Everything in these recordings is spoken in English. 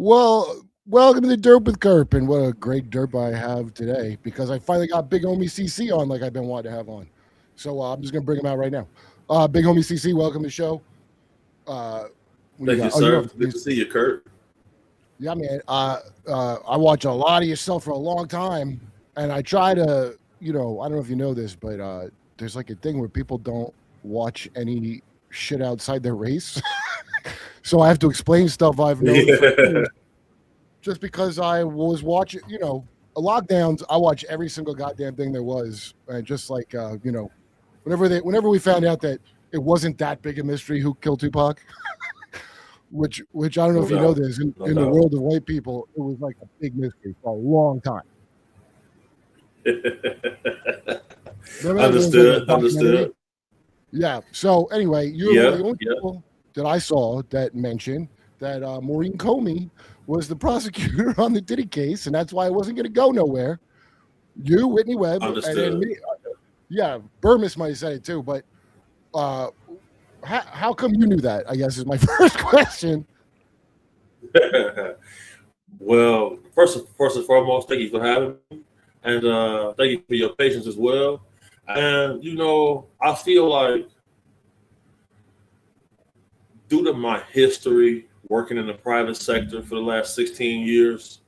Well, welcome to the Derp with Kurp, and what a great derp I have today because I finally got Big Homie CC on like I've been wanting to have on. So I'm just gonna bring him out right now. Big Homie CC, welcome to the show. Uh, what do you Thank you, got? Oh, you sir. have Good to see you, Kurt. yeah, man. I watch a lot of your stuff for a long time, and I try to, I don't know if you know this, but there's like a thing where people don't watch any shit outside their race, so I have to explain stuff I've known for Yeah. years just because I was watching, lockdowns. I watch every single goddamn thing there was, and just like whenever we found out that it wasn't that big a mystery who killed Tupac, which I don't know No if you know doubt. this, No in the doubt. world of white people, it was like a big mystery for a long time. Remember that there was like a Understood. documentary. Understood. Yeah. So anyway, you're one of the Yeah. only Yeah. people that I saw that mentioned that Maureen Comey was the prosecutor on the Diddy case, and that's why it wasn't going to go nowhere. You, Whitney Webb, and then Understood. me. Yeah, Burmis might have said it too, but uh, how come you knew that? I guess is my first question. Well, first and foremost, thank you for having me, and thank you for your patience as well. And I feel like due to my history working in the private sector for the last 16 years,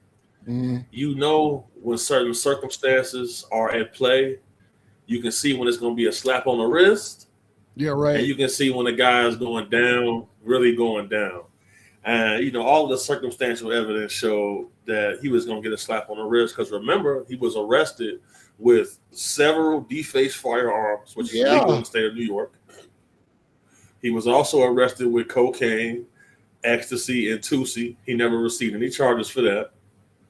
Mm, when certain circumstances are at play, you can see when it's going to be a slap on the wrist, yeah, and right. you can see when the guy is going down, really going down. And all of the circumstantial evidence showed that he was going to get a slap on the wrist because remember, he was arrested with several defaced firearms, which is illegal in Yeah, the state of New York. He was also arrested with cocaine, ecstasy, and Tusi. He never received any charges for that.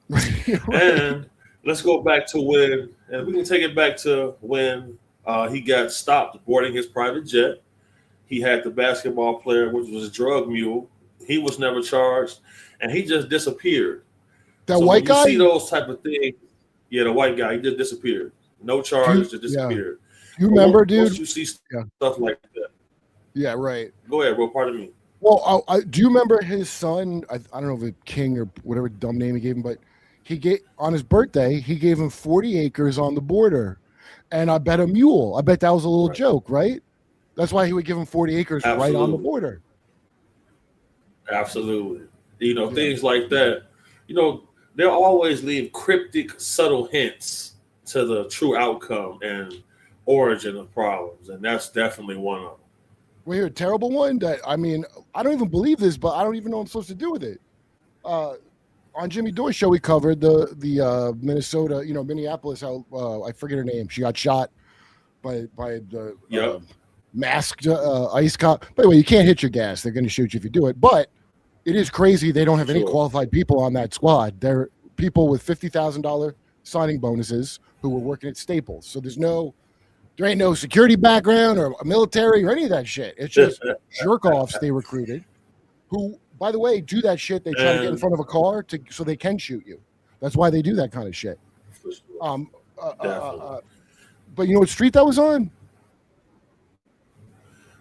right. And let's go back to and we can take it back to when he got stopped boarding his private jet. He had the basketball player, which was a drug mule. He was never charged, and he just disappeared. That So white when you guy. see those type of things, yeah, the white guy, he just disappeared. No Do you? charges, just Yeah. disappeared. Do you But remember, once dude? you see Yeah. stuff like that, Yeah. Right. go ahead, bro. Pardon me. Well, do you remember his son? I don't know if it's King or whatever dumb name he gave him, but he gave on his birthday. He gave him 40 acres on the border, and I bet a mule. I bet that was a little Right. joke, right? That's why he would give him 40 acres right on the Absolutely. border. Absolutely. Yeah. Things like that. You know, they'll always leave cryptic, subtle hints to the true outcome and origin of problems, and that's definitely one of them. We hear a terrible one that I mean, I don't even believe this, but I don't even know what I'm supposed to do with it. Uh, on Jimmy Doy's show, we covered the Minnesota, Minneapolis. How I forget her name. She got shot by the Yep. masked ICE cop. By the way, you can't hit your gas; they're going to shoot you if you do it. But it is crazy they don't For have any sure. qualified people on that squad. They're people with $50,000 signing bonuses who were working at Staples. So there ain't no security background or military or any of that shit. It's just jerk offs they recruited who, by the way, do that shit. They try to get in And front of a car so they can shoot you. That's why they do that kind of shit. for sure. Um, uh, uh, uh, Definitely. uh, but you know what street that was on?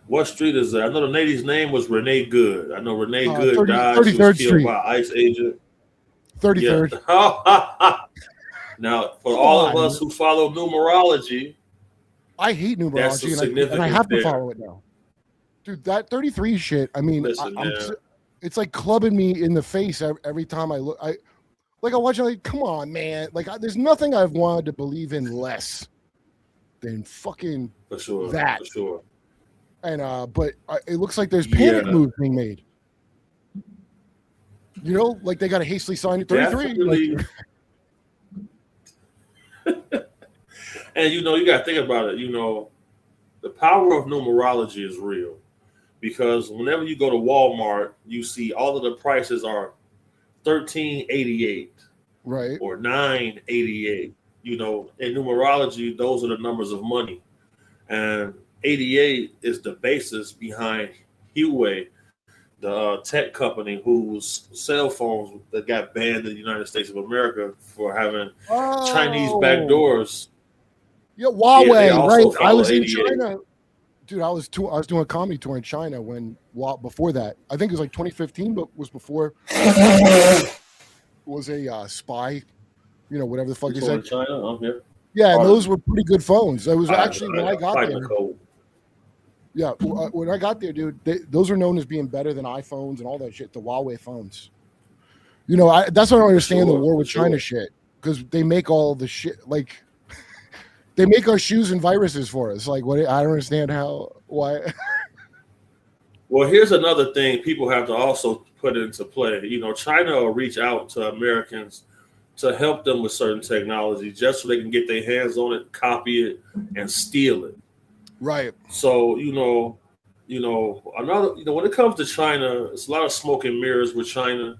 What street is that? I know the lady's name was Renee Good. I know Renee Good 30, died. She was 33rd killed Street, by an ICE agent. Yeah. 33rd. Now, for Come all of on. us who follow numerology, I hate that's the numerology, and I significance have to there. follow it now, dude. That 33 shit. I mean, Listen, man. it's like clubbing me in the face every time I look. I watch it. Like, come on, man. Like, there's nothing I've wanted to believe in less than fucking For sure. that. For sure. And but it looks like there's panic Yeah. moves being made. Like they got to hastily sign at 33. Definitely. Like, And you got to think about it. The power of numerology is real because whenever you go to Walmart, you see all of the prices are 1388 right. or 988. In numerology, those are the numbers of money. And 88 is the basis behind Huawei, the tech company whose cell phones that got banned in the United States of America for having Chinese Oh, backdoors. yeah, Yeah, they Huawei, right? also I follow was in 88. China, dude, I was doing a comedy tour in China before that. I think it was like 2015, but was before was a spy, whatever the fuck You they said. in China? I'm here. Yeah, and those were pretty good phones. It was actually when I got fighting there. the cold. Yeah, when I got there, dude, those are known as being better than iPhones and all that shit. The Huawei phones. That's why I don't understand the war with China shit, because they make all the shit like they make our shoes and viruses for us. Like, what? I don't understand why. Well, here's another thing people have to also put into play. China will reach out to Americans to help them with certain technology just so they can get their hands on it, copy it, and steal it. Right. So, when it comes to China, it's a lot of smoke and mirrors with China,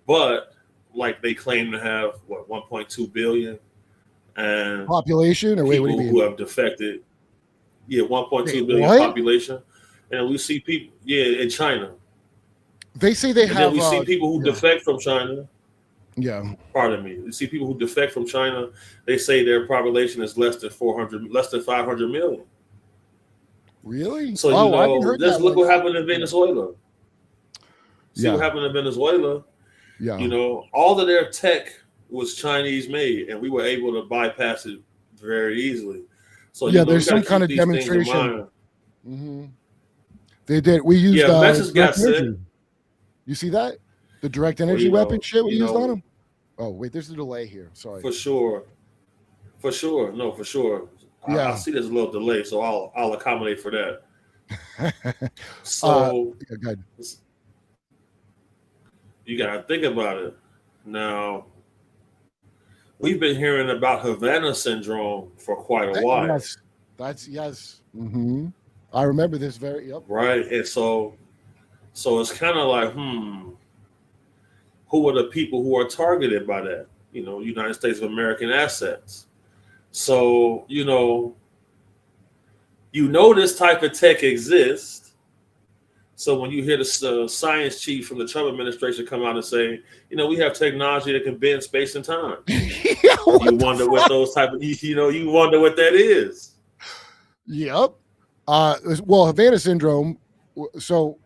but like they claim to have 1.2 billion and population, or wait, what do you mean? Who have defected. Yeah, 1.2 billion population. And we see people, in China. They say they have. Then we see people who defect from China. Yeah. Pardon me. You see people who defect from China. They say their population is less than 500 million. Really? So let's look what happened in Venezuela. See what happened in Venezuela. Yeah. All of their tech was Chinese made, and we were able to bypass it very easily. So there's some kind of demonstration. Mm-hmm. They did. We used. Message got sent. You see that? The direct energy weapon shit we used on them. Oh wait, there's a delay here. Sorry. For sure. No, for sure. Yeah. I see there's a little delay, so I'll accommodate for that. So good. You gotta think about it. Now, we've been hearing about Havana syndrome for quite a while. Yes. That's yes. Mm-hmm. I remember this right. And so it's kind of like, who are the people who are targeted by that? United States of American assets. So, this type of tech exists. So when you hear the science chief from the Trump administration come out and say, we have technology that can bend space and time. You wonder what those type of, you wonder what that is. Yep. Well, Havana syndrome. So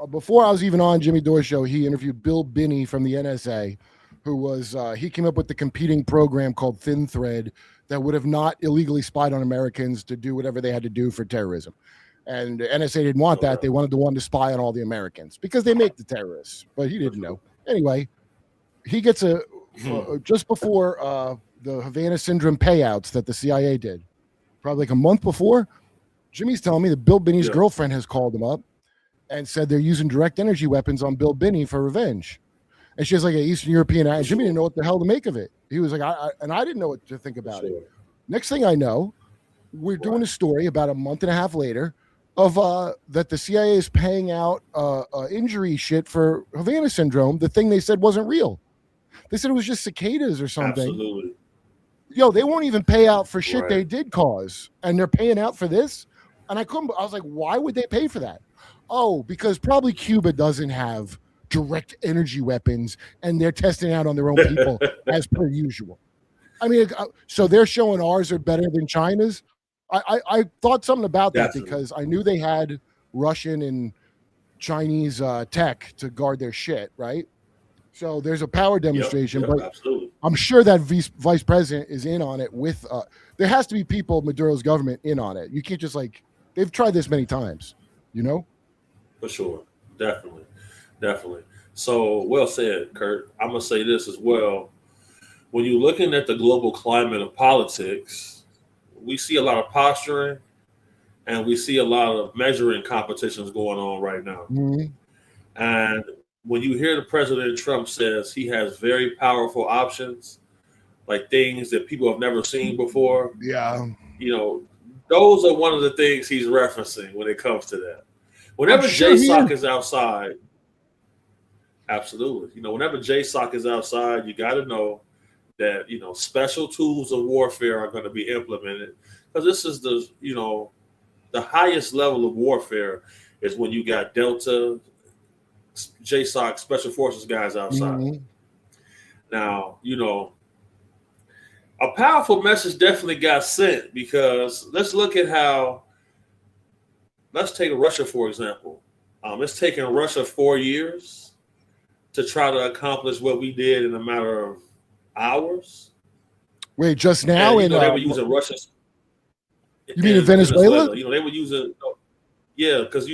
before I was even on Jimmy Dore's show, he interviewed Bill Binney from the NSA, who was he came up with the competing program called Thin Thread that would have not illegally spied on Americans to do whatever they had to do for terrorism. And the NSA didn't want that. They wanted the one to spy on all the Americans because they make the terrorists, but he didn't know. Anyway, he gets just before the Havana syndrome payouts that the CIA did, probably like a month before. Jimmy's telling me that Bill Binney's girlfriend has called him up and said they're using direct energy weapons on Bill Binney for revenge. And she has like an Eastern European accent. Jimmy didn't know what the hell to make of it. He was like, I didn't know what to think about it. Next thing I know, we're doing a story about a month and a half later of that the CIA is paying out injury shit for Havana syndrome. The thing they said wasn't real. They said it was just cicadas or something. Absolutely. They won't even pay out for shit they did cause. And they're paying out for this? And I was like, why would they pay for that? Oh, because probably Cuba doesn't have direct energy weapons and they're testing out on their own people as per usual. I mean, so they're showing ours are better than China's. I thought something about that because I knew they had Russian and Chinese tech to guard their shit, right? So there's a power demonstration, but absolutely. I'm sure that vice president is in on it with there has to be people, Maduro's government, in on it. You can't just they've tried this many times, For sure. Definitely. So well said, Kurt. I'm going to say this as well. When you're looking at the global climate of politics, we see a lot of posturing and we see a lot of measuring competitions going on right now. Mm-hmm. And when you hear the President Trump says he has very powerful options, like things that people have never seen before. Yeah. Those are one of the things he's referencing when it comes to that. Whenever JSOC is outside, absolutely. Whenever JSOC is outside, you got to know that, special tools of warfare are going to be implemented, because this is the highest level of warfare is when you got Delta, JSOC, Special Forces guys outside. Mm-hmm. Now, a powerful message definitely got sent, because let's look at how let's take Russia for example. It's taken Russia 4 years to try to accomplish what we did in a matter of hours. Wait, just now And in they were using Russia. you mean in Venezuela? They were using, yeah, because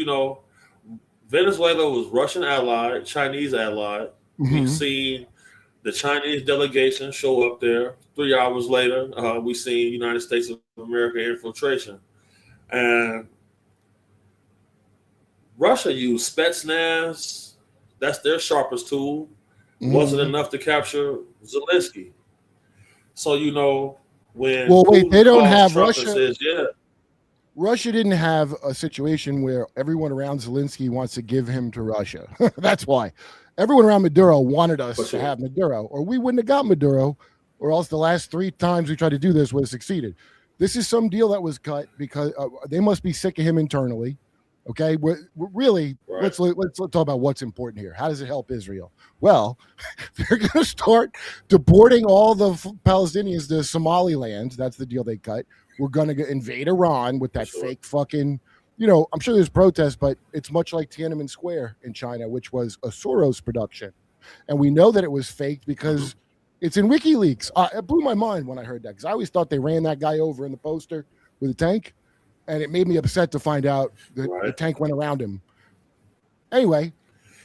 Venezuela was Russian allied, Chinese allied. We've seen the Chinese delegation show up there. 3 hours later, we seen United States of America infiltration, and Russia used Spetsnaz. That's their sharpest tool. Wasn't enough to capture Zelensky. So when wait, they don't have Trump Russia. Says, yeah. Russia didn't have a situation where everyone around Zelensky wants to give him to Russia. That's why everyone around Maduro wanted us to have Maduro, or we wouldn't have got Maduro, or else the last 3 times we tried to do this would have succeeded. This is some deal that was cut because they must be sick of him internally. Okay, we're really right. Let's talk about what's important here. How does it help Israel? Well, they're going to start deporting all the Palestinians to Somaliland. That's the deal they cut. We're going to invade Iran with that fake fucking, I'm sure there's protests, but it's much like Tiananmen Square in China, which was a Soros production. And we know that it was faked because it's in WikiLeaks. It blew my mind when I heard that because I always thought they ran that guy over in the poster with a tank. And it made me upset to find out that the tank went around him. Anyway.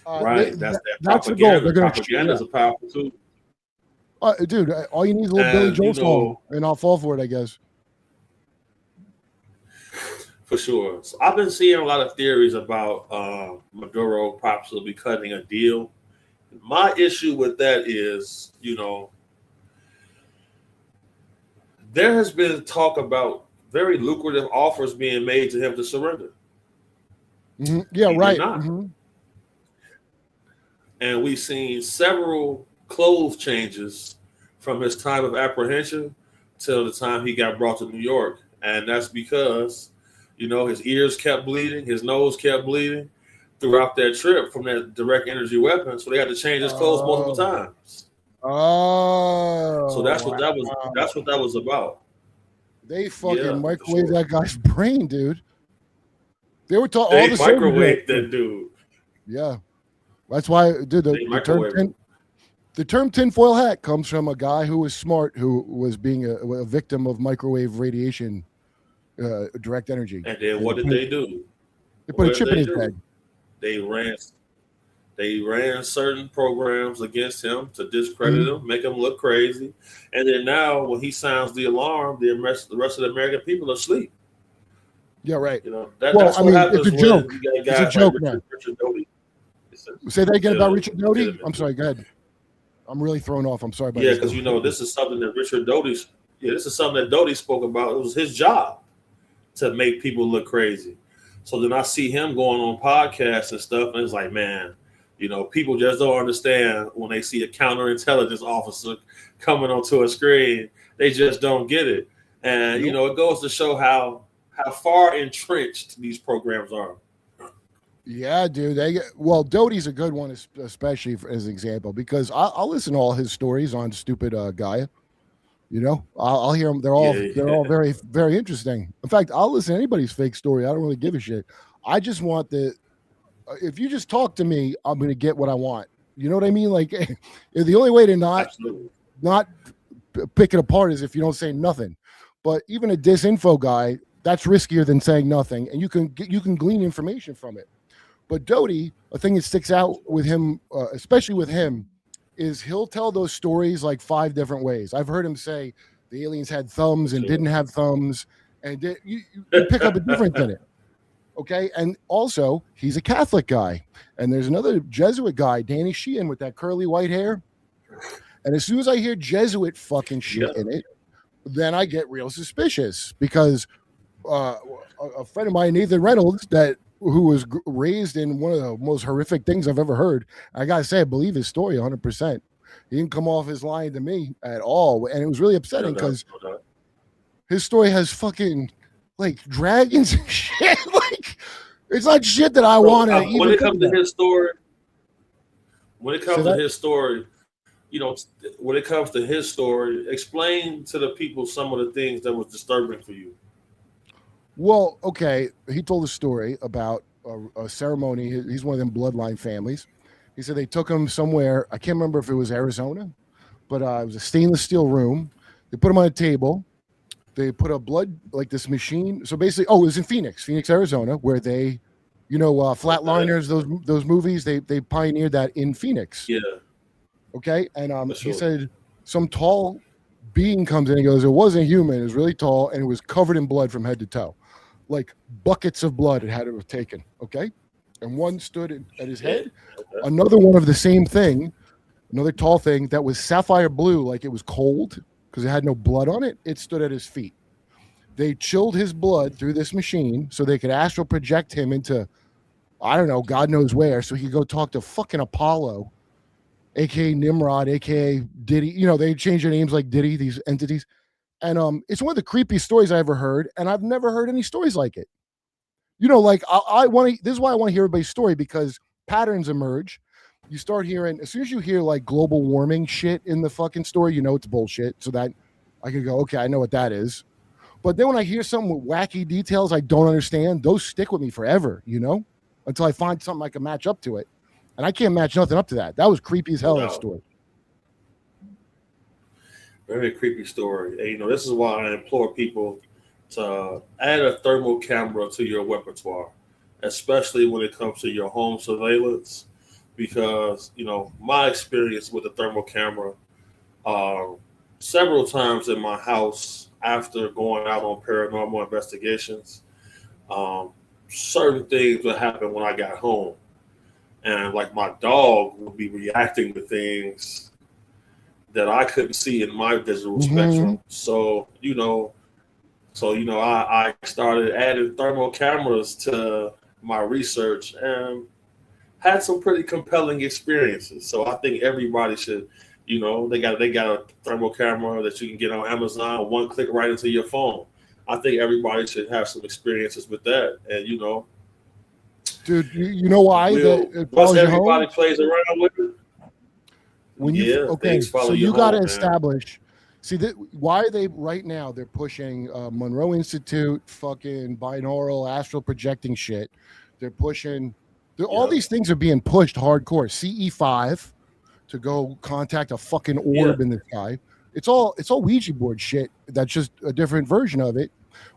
That's the goal. They're going to propaganda a powerful tool. Dude, all you need is a little Billy Joel song, and I'll fall for it, I guess. For sure. So I've been seeing a lot of theories about Maduro possibly cutting a deal. My issue with that is, there has been talk about very lucrative offers being made to him to surrender. Yeah, right. And we've seen several clothes changes from his time of apprehension till the time he got brought to New York. And that's because, his ears kept bleeding, his nose kept bleeding throughout that trip from that direct energy weapon. So they had to change his clothes multiple times. So that's what that was. That's what that was about. They fucking microwave that guy's brain, dude. They were talking all the microwave that dude. Yeah, that's why, dude. The term tinfoil hat comes from a guy who was smart, who was being a victim of microwave radiation, direct energy. And then what did they do? They put a chip in his head. They ran certain programs against him to discredit him, make him look crazy. And then now when he sounds the alarm, the rest of the American people are asleep. Yeah, right. That's what happens. It's a joke. When It's a joke, like man. Richard Doty. Say that again about Richard Doty? I'm sorry, go ahead. I'm really thrown off. I'm sorry about this. Yeah, because this is something that Richard Doty this is something that Doty spoke about. It was his job to make people look crazy. So then I see him going on podcasts and stuff, and it's like, man, people just don't understand when they see a counterintelligence officer coming onto a screen. They just don't get it. And, it goes to show how far entrenched these programs are. Yeah, dude. Doty's a good one, especially as an example, because I'll listen to all his stories on Stupid Gaia. I'll hear them. They're all very, very interesting. In fact, I'll listen to anybody's fake story. I don't really give a shit. I just want if you just talk to me, I'm going to get what I want. You know what I mean? Like, the only way to not pick it apart is if you don't say nothing. But even a disinfo guy, that's riskier than saying nothing, and you can glean information from it. But Doty, a thing that sticks out with him, especially with him, is he'll tell those stories like 5 different ways. I've heard him say the aliens had thumbs and didn't have thumbs, and you pick up a difference in it. Okay, and also he's a Catholic guy, and there's another Jesuit guy, Danny Sheehan, with that curly white hair. And as soon as I hear Jesuit fucking shit in it, then I get real suspicious because a friend of mine, Nathan Reynolds, who was raised in one of the most horrific things I've ever heard. I gotta say, I believe his story 100%. He didn't come off as lying to me at all, and it was really upsetting because his story has fucking like dragons and shit. Like, it's not shit that I want to. When it comes to his story, when it comes to his story, explain to the people some of the things that was disturbing for you. Well, okay. He told a story about a ceremony. He's one of them bloodline families. He said they took him somewhere. I can't remember if it was Arizona, but it was a stainless steel room. They put him on a table. They put a blood like this machine. So basically, oh, it was in Phoenix, Arizona, where they, Flatliners, those movies. They pioneered that in Phoenix. Yeah. Okay, and For he sure. said some tall being comes in and goes, it wasn't human. It was really tall and it was covered in blood from head to toe, like buckets of blood it had to have taken. Okay, and one stood at his Yeah. head. Another one of the same thing, another tall thing that was sapphire blue, like it was cold because it had no blood on it. It stood at his feet. They chilled his blood through this machine so they could astral project him into, I don't know, God knows where, so he could go talk to fucking Apollo, aka Nimrod, aka Diddy. They change their names like Diddy, these entities. And it's one of the creepiest stories I ever heard, and I've never heard any stories like it. Like I want to. This is why I want to hear everybody's story, because patterns emerge. You start hearing, as soon as you hear like global warming shit in the fucking story, it's bullshit. So that I could go, okay, I know what that is. But then when I hear something with wacky details I don't understand, those stick with me forever, until I find something I can match up to it. And I can't match nothing up to that. That was creepy as hell, that story. Very creepy story. And, this is why I implore people to add a thermal camera to your repertoire, especially when it comes to your home surveillance. Because, my experience with the thermal camera, several times in my house after going out on paranormal investigations, certain things would happen when I got home. And like my dog would be reacting to things that I couldn't see in my visual spectrum. So, I started adding thermal cameras to my research and had some pretty compelling experiences. So I think everybody should, they got a thermal camera that you can get on Amazon, one click right into your phone. I think everybody should have some experiences with that. And, dude, you know why? Once everybody plays around with it. So you got to establish. See why they right now they're pushing Monroe Institute, fucking binaural astral projecting shit. They're pushing. All these things are being pushed hardcore. CE5 to go contact a fucking orb in the sky. It's all Ouija board shit. That's just a different version of it.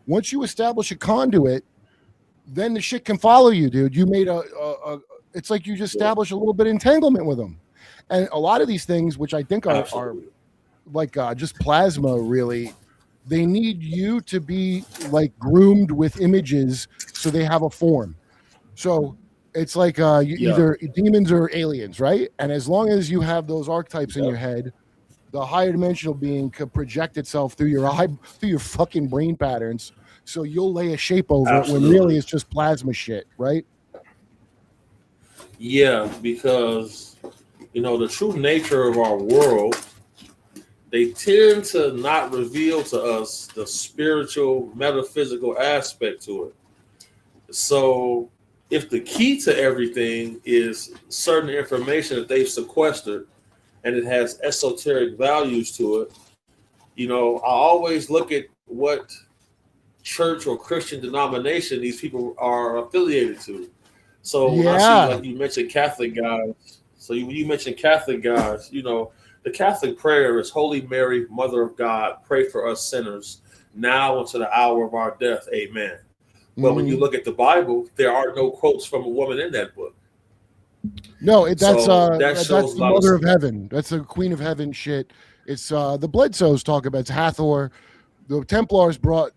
Once you establish a conduit, then the shit can follow you, dude. You made it's like you just established a little bit of entanglement with them. And a lot of these things, which I think are like just plasma, really, they need you to be like groomed with images so they have a form. So it's like either demons or aliens, right? And as long as you have those archetypes in your head, the higher dimensional being could project itself through your fucking brain patterns. So you'll lay a shape over it when really it's just plasma shit, right? Yeah, because the true nature of our world, they tend to not reveal to us the spiritual, metaphysical aspect to it. So if the key to everything is certain information that they've sequestered and it has esoteric values to it, I always look at what church or Christian denomination these people are affiliated to. So when I see, like you mentioned, Catholic guys. So you mentioned Catholic guys, the Catholic prayer is Holy Mary, Mother of God, pray for us sinners now and to the hour of our death. Amen. But when you look at the Bible, there are no quotes from a woman in that book. No, that's the Mother of Heaven. That's the Queen of Heaven shit. It's the Bledsoes talk about. It's Hathor. The Templars brought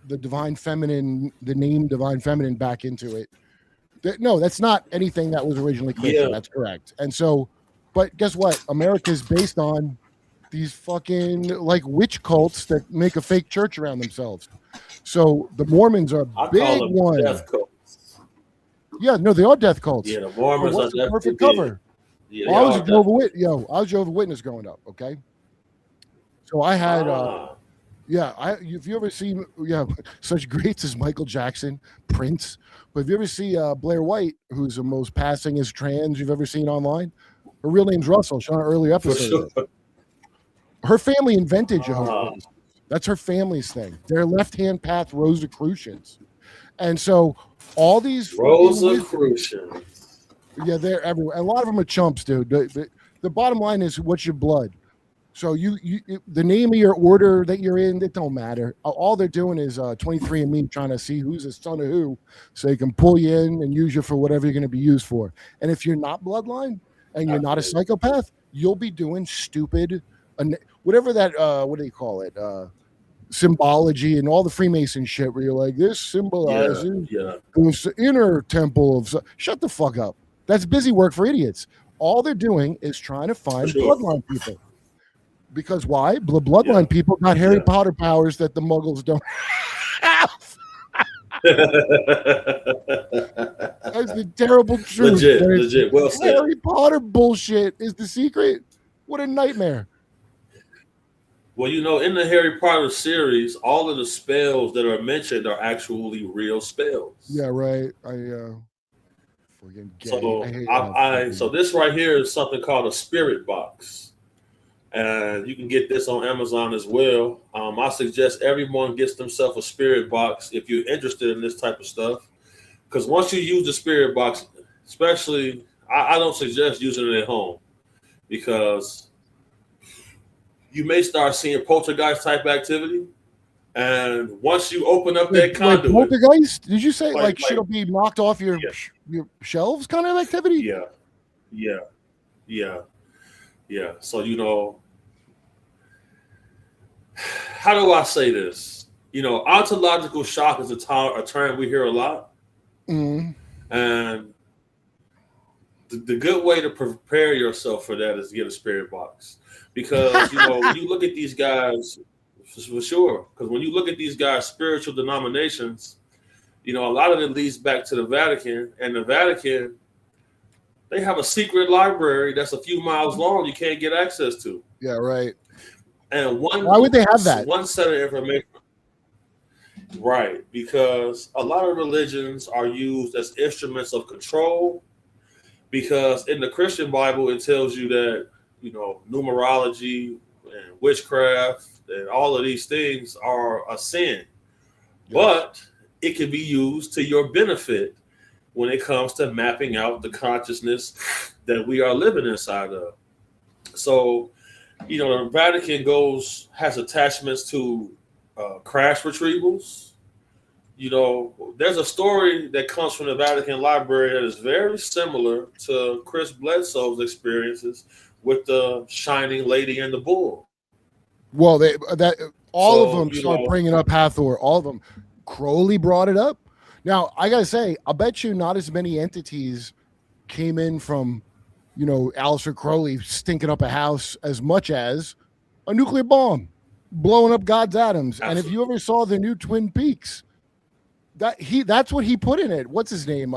the divine feminine, the name divine feminine, back into it. No, that's not anything that was originally Christian. Yeah. That's correct. And so, but guess what? America is based on these fucking like witch cults that make a fake church around themselves. So the Mormons are a big one. Death cults. Yeah, no, they are death cults. Yeah, the Mormons are the perfect cover. Yeah, well, I was a Jehovah's Witness growing up. Okay, so I had. If you ever see such greats as Michael Jackson, Prince, but if you ever see Blair White, who's the most passing as trans you've ever seen online, her real name's Russell. She on an earlier episode. Sure. Her family invented Jehovah's Witnesses. That's her family's thing. They're left-hand path Rosicrucians. And so all these Rosicrucians. Yeah, they're everywhere. A lot of them are chumps, dude. The bottom line is, what's your blood? So the name of your order that you're in, it don't matter. All they're doing is 23andMe, trying to see who's the son of who, so they can pull you in and use you for whatever you're going to be used for. And if you're not bloodline and you're not a psychopath, you'll be doing stupid, whatever that, what do you call it? Symbology and all the Freemason shit where you're like, this symbolizes this inner temple of. Shut the fuck up. That's busy work for idiots. All they're doing is trying to find bloodline people. Because why? The bloodline people got Harry Potter powers that the Muggles don't have. That's the terrible truth. Legit. Well said. Harry Potter bullshit is the secret. What a nightmare. Well, in the Harry Potter series, all of the spells that are mentioned are actually real spells. Yeah, right. So this right here is something called a spirit box. And you can get this on Amazon as well. I suggest everyone gets themselves a spirit box if you're interested in this type of stuff. Because once you use the spirit box, especially, I don't suggest using it at home. Because you may start seeing poltergeist type activity. And once you open up that conduit. Poltergeist? Did you say like shit'll be knocked off your shelves kind of activity? Yeah. So, how do I say this? Ontological shock is a term we hear a lot. Mm-hmm. And the good way to prepare yourself for that is to get a spirit box. Because, when you look at these guys, for sure, because when you look at these guys' spiritual denominations, a lot of it leads back to the Vatican. And the Vatican, they have a secret library that's a few miles long you can't get access to. Yeah, right. And why would they have that? One set of information. Right, because a lot of religions are used as instruments of control. Because in the Christian Bible, it tells you that, numerology and witchcraft and all of these things are a sin. Yes. But it can be used to your benefit when it comes to mapping out the consciousness that we are living inside of. So, the Vatican has attachments to crash retrievals. There's a story that comes from the Vatican Library that is very similar to Chris Bledsoe's experiences with the Shining Lady and the Bull. Well, all of them start bringing up Hathor. All of them. Crowley brought it up. Now, I got to say, I'll bet you not as many entities came in from, Aleister Crowley stinking up a house as much as a nuclear bomb blowing up God's atoms. Absolutely. And if you ever saw the new Twin Peaks, that's what he put in it. What's his name?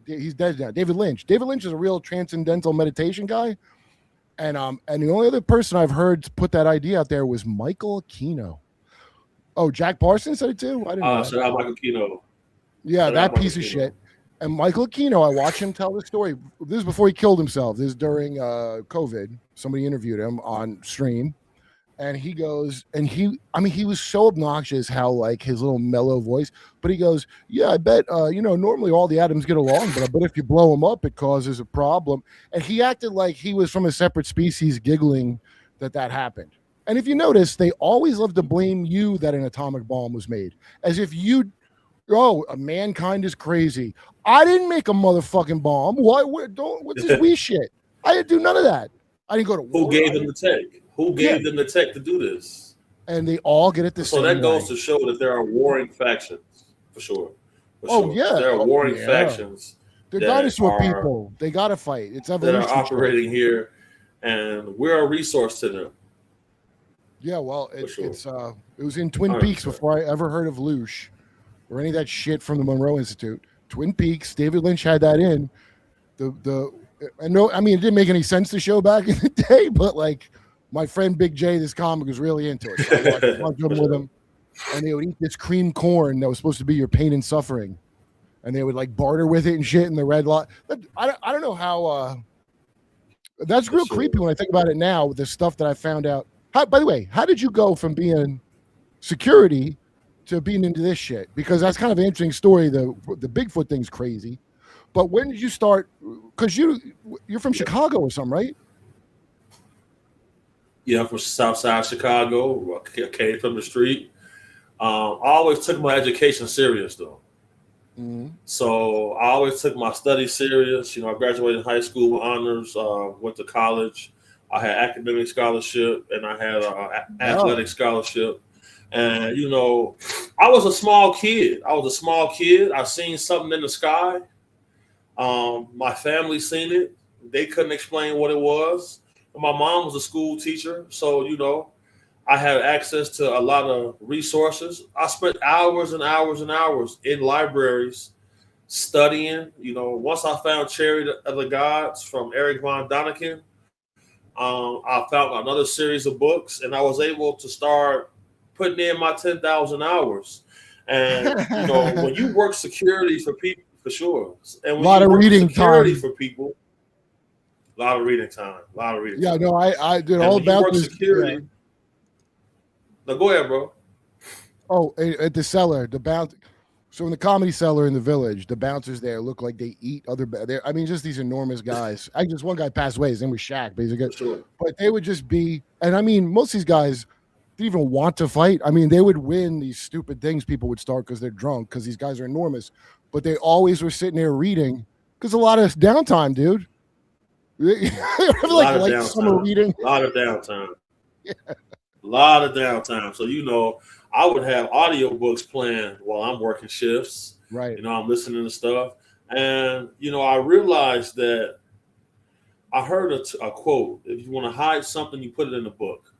He's dead now. David Lynch. David Lynch is a real transcendental meditation guy. And the only other person I've heard put that idea out there was Michael Aquino. Oh, Jack Parsons said it too? I didn't know. So Michael Aquino. Yeah, that piece of shit. And Michael Aquino, I watched him tell the story. This is before he killed himself. This is during COVID. Somebody interviewed him on stream. And he goes, he was so obnoxious how like his little mellow voice, but he goes, yeah, I bet, normally all the atoms get along, but I bet if you blow them up, it causes a problem. And he acted like he was from a separate species, giggling that happened. And if you notice, they always love to blame you that an atomic bomb was made, as if mankind is crazy. I didn't make a motherfucking bomb. What's this wee shit? I didn't do none of that. I didn't go to war. Who gave them the tech? Who gave them the tech to do this? And they all get it the same way. So that goes to show that there are warring factions, for sure. Yeah. There are warring factions. They're dinosaur people. They got to fight. It's evolution. That are operating here, and we're a resource to them. Yeah, well, it was in Twin Peaks before I ever heard of Loosh or any of that shit from the Monroe Institute. Twin Peaks, David Lynch had that in. It didn't make any sense to show back in the day, but like my friend Big J, this comic, was really into it. So I watched a bunch of them with him, and they would eat this cream corn that was supposed to be your pain and suffering, and they would like barter with it and shit in the red lot. I don't know how. That's real creepy when I think about it now with the stuff that I found out. By the way, how did you go from being security to being into this shit? Because that's kind of an interesting story. The Bigfoot thing's crazy. But when did you start? Because you're from Chicago or something, right? Yeah, I'm from South Side Chicago. I came from the street. I always took my education serious, though. Mm-hmm. So I always took my studies serious. I graduated high school with honors, went to college. I had academic scholarship and I had athletic scholarship. And, I was a small kid. I seen something in the sky. My family seen it. They couldn't explain what it was. My mom was a school teacher. So, I had access to a lot of resources. I spent hours and hours and hours in libraries studying. Once I found Cherry of the Gods from Eric von Daniken, I found another series of books, and I was able to start putting in my 10,000 hours. And when you work security for people, for sure, and when a lot you of work reading security time for people, a lot of reading time. Yeah, no, I did and all when you about work this. security. Yeah. No, go ahead, bro. Oh, at the cellar, the bounce. So in the Comedy Cellar in the Village, the bouncers there look like they eat other. I mean, just these enormous guys. I just one guy passed away. His name was Shaq, basically. Sure. But they would just be, and I mean, most of these guys didn't even want to fight. I mean, they would win these stupid things people would start because they're drunk because these guys are enormous. But they always were sitting there reading because a lot of downtime, dude. A lot of downtime. Summer reading. A lot of downtime. Yeah. A lot of downtime. So I would have audiobooks playing while I'm working shifts. Right. I'm listening to stuff. And, I realized that I heard a quote. If you want to hide something, you put it in a book.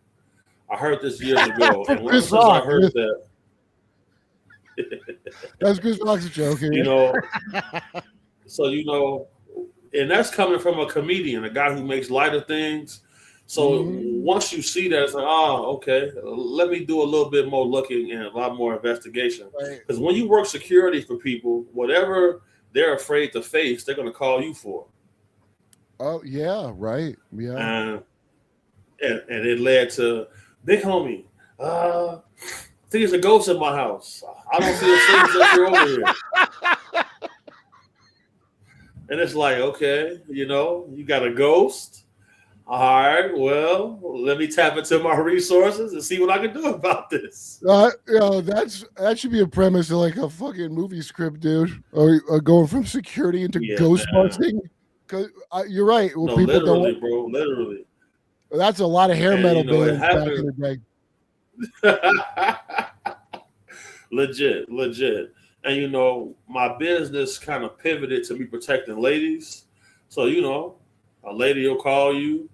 I heard this years ago. And Chris since Rock. I heard that. That's Chris Rock's joke here. So, and that's coming from a comedian, a guy who makes light of things. So once you see that, it's like, oh, okay, let me do a little bit more looking and a lot more investigation. Because when you work security for people, whatever they're afraid to face, they're going to call you for. Oh, yeah, right. Yeah. And it led to, big homie, I think there's a ghost in my house. I don't feel safe that you're over here. And it's like, okay, you got a ghost. All right, well, let me tap into my resources and see what I can do about this. That should be a premise of like a fucking movie script, dude. Or going from security into ghost busting. Because you're right. Well, no, people literally, don't, bro, literally. That's a lot of hair metal bands back in the day. Legit. And my business kind of pivoted to me protecting ladies. So a lady will call you.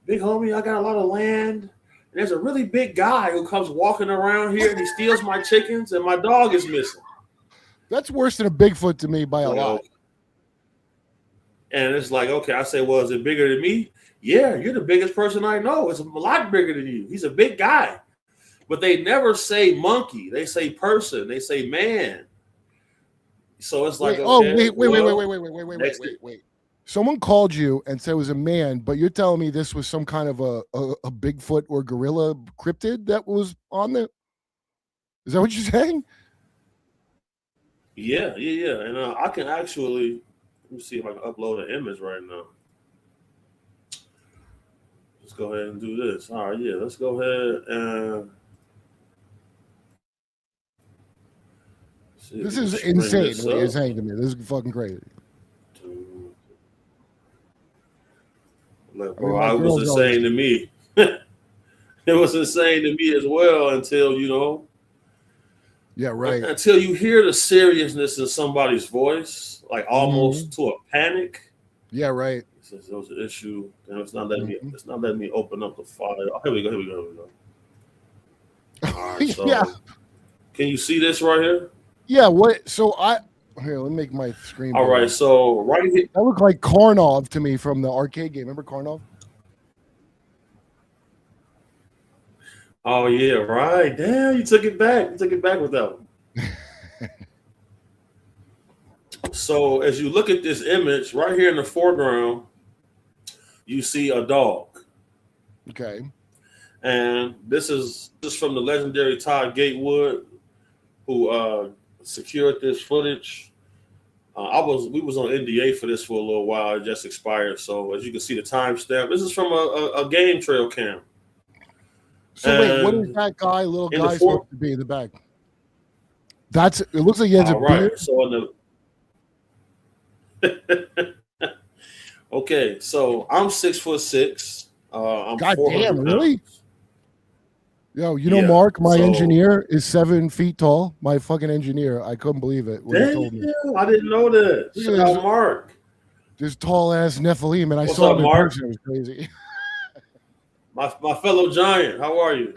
Big homie, I got a lot of land. And there's a really big guy who comes walking around here and he steals my chickens and my dog is missing. That's worse than a Bigfoot to me by a lot. And it's like, okay, I say, well, is it bigger than me? Yeah, you're the biggest person I know. It's a lot bigger than you. He's a big guy. But they never say monkey. They say person. They say man. So it's like, wait. Someone called you and said it was a man, but you're telling me this was some kind of a Bigfoot or gorilla cryptid that was on there? Is that what you're saying? Yeah. And I can actually, let me see if I can upload an image right now. Let's go ahead and do this. All right, yeah, let's go ahead and. This is insane what you're saying to me. This is fucking crazy. Look, bro, I was insane to me. It was insane to me as well until, Yeah, right. Until you hear the seriousness in somebody's voice, like almost to a panic. Yeah, right. Since there was an issue, and it's not letting me open up the file. Oh, here we go. All right, so yeah. Can you see this right here? Yeah, what? So here, let me make my screen. All right, so right here. That looked like Karnov to me from the arcade game. Remember Karnov? Oh, yeah, right. Damn, you took it back. You took it back with that one. So as you look at this image, right here in the foreground, you see a dog. Okay. And this is from the legendary Todd Gatewood, who secured this footage. We was on NDA for this for a little while. It just expired. So as you can see the timestamp, this is from a game trail cam. So wait, what is that little guy supposed to be in the back? It looks like he has a beard. So in the okay, so I'm 6'6". I'm God 400 damn, really? pounds. Yo, Mark, my engineer, is 7 feet tall. My fucking engineer, I couldn't believe it when he told me. I didn't know that. Shout out Mark. This tall ass Nephilim, and I saw him in person. It was crazy. my fellow giant, how are you?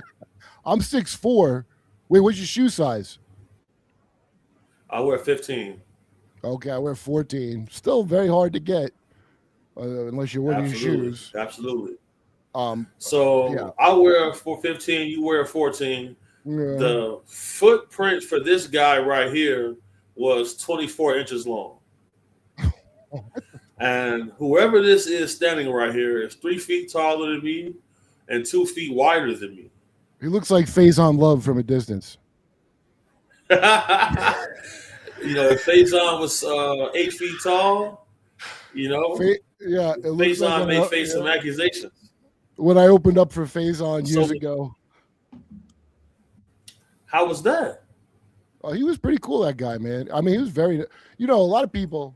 I'm 6'4". Wait, what's your shoe size? I wear 15. Okay, I wear 14. Still very hard to get, unless you're wearing shoes. Absolutely. Yeah. I wear 415. You wear 14. Yeah. The footprint for this guy right here was 24 inches long. And whoever this is standing right here is 3 feet taller than me and 2 feet wider than me. He looks like Faison Love from a distance. If Faison was 8 feet tall, Faison may face some accusations. When I opened up for Faison years ago. How was that? Oh, he was pretty cool, that guy, man. I mean, he was very, a lot of people.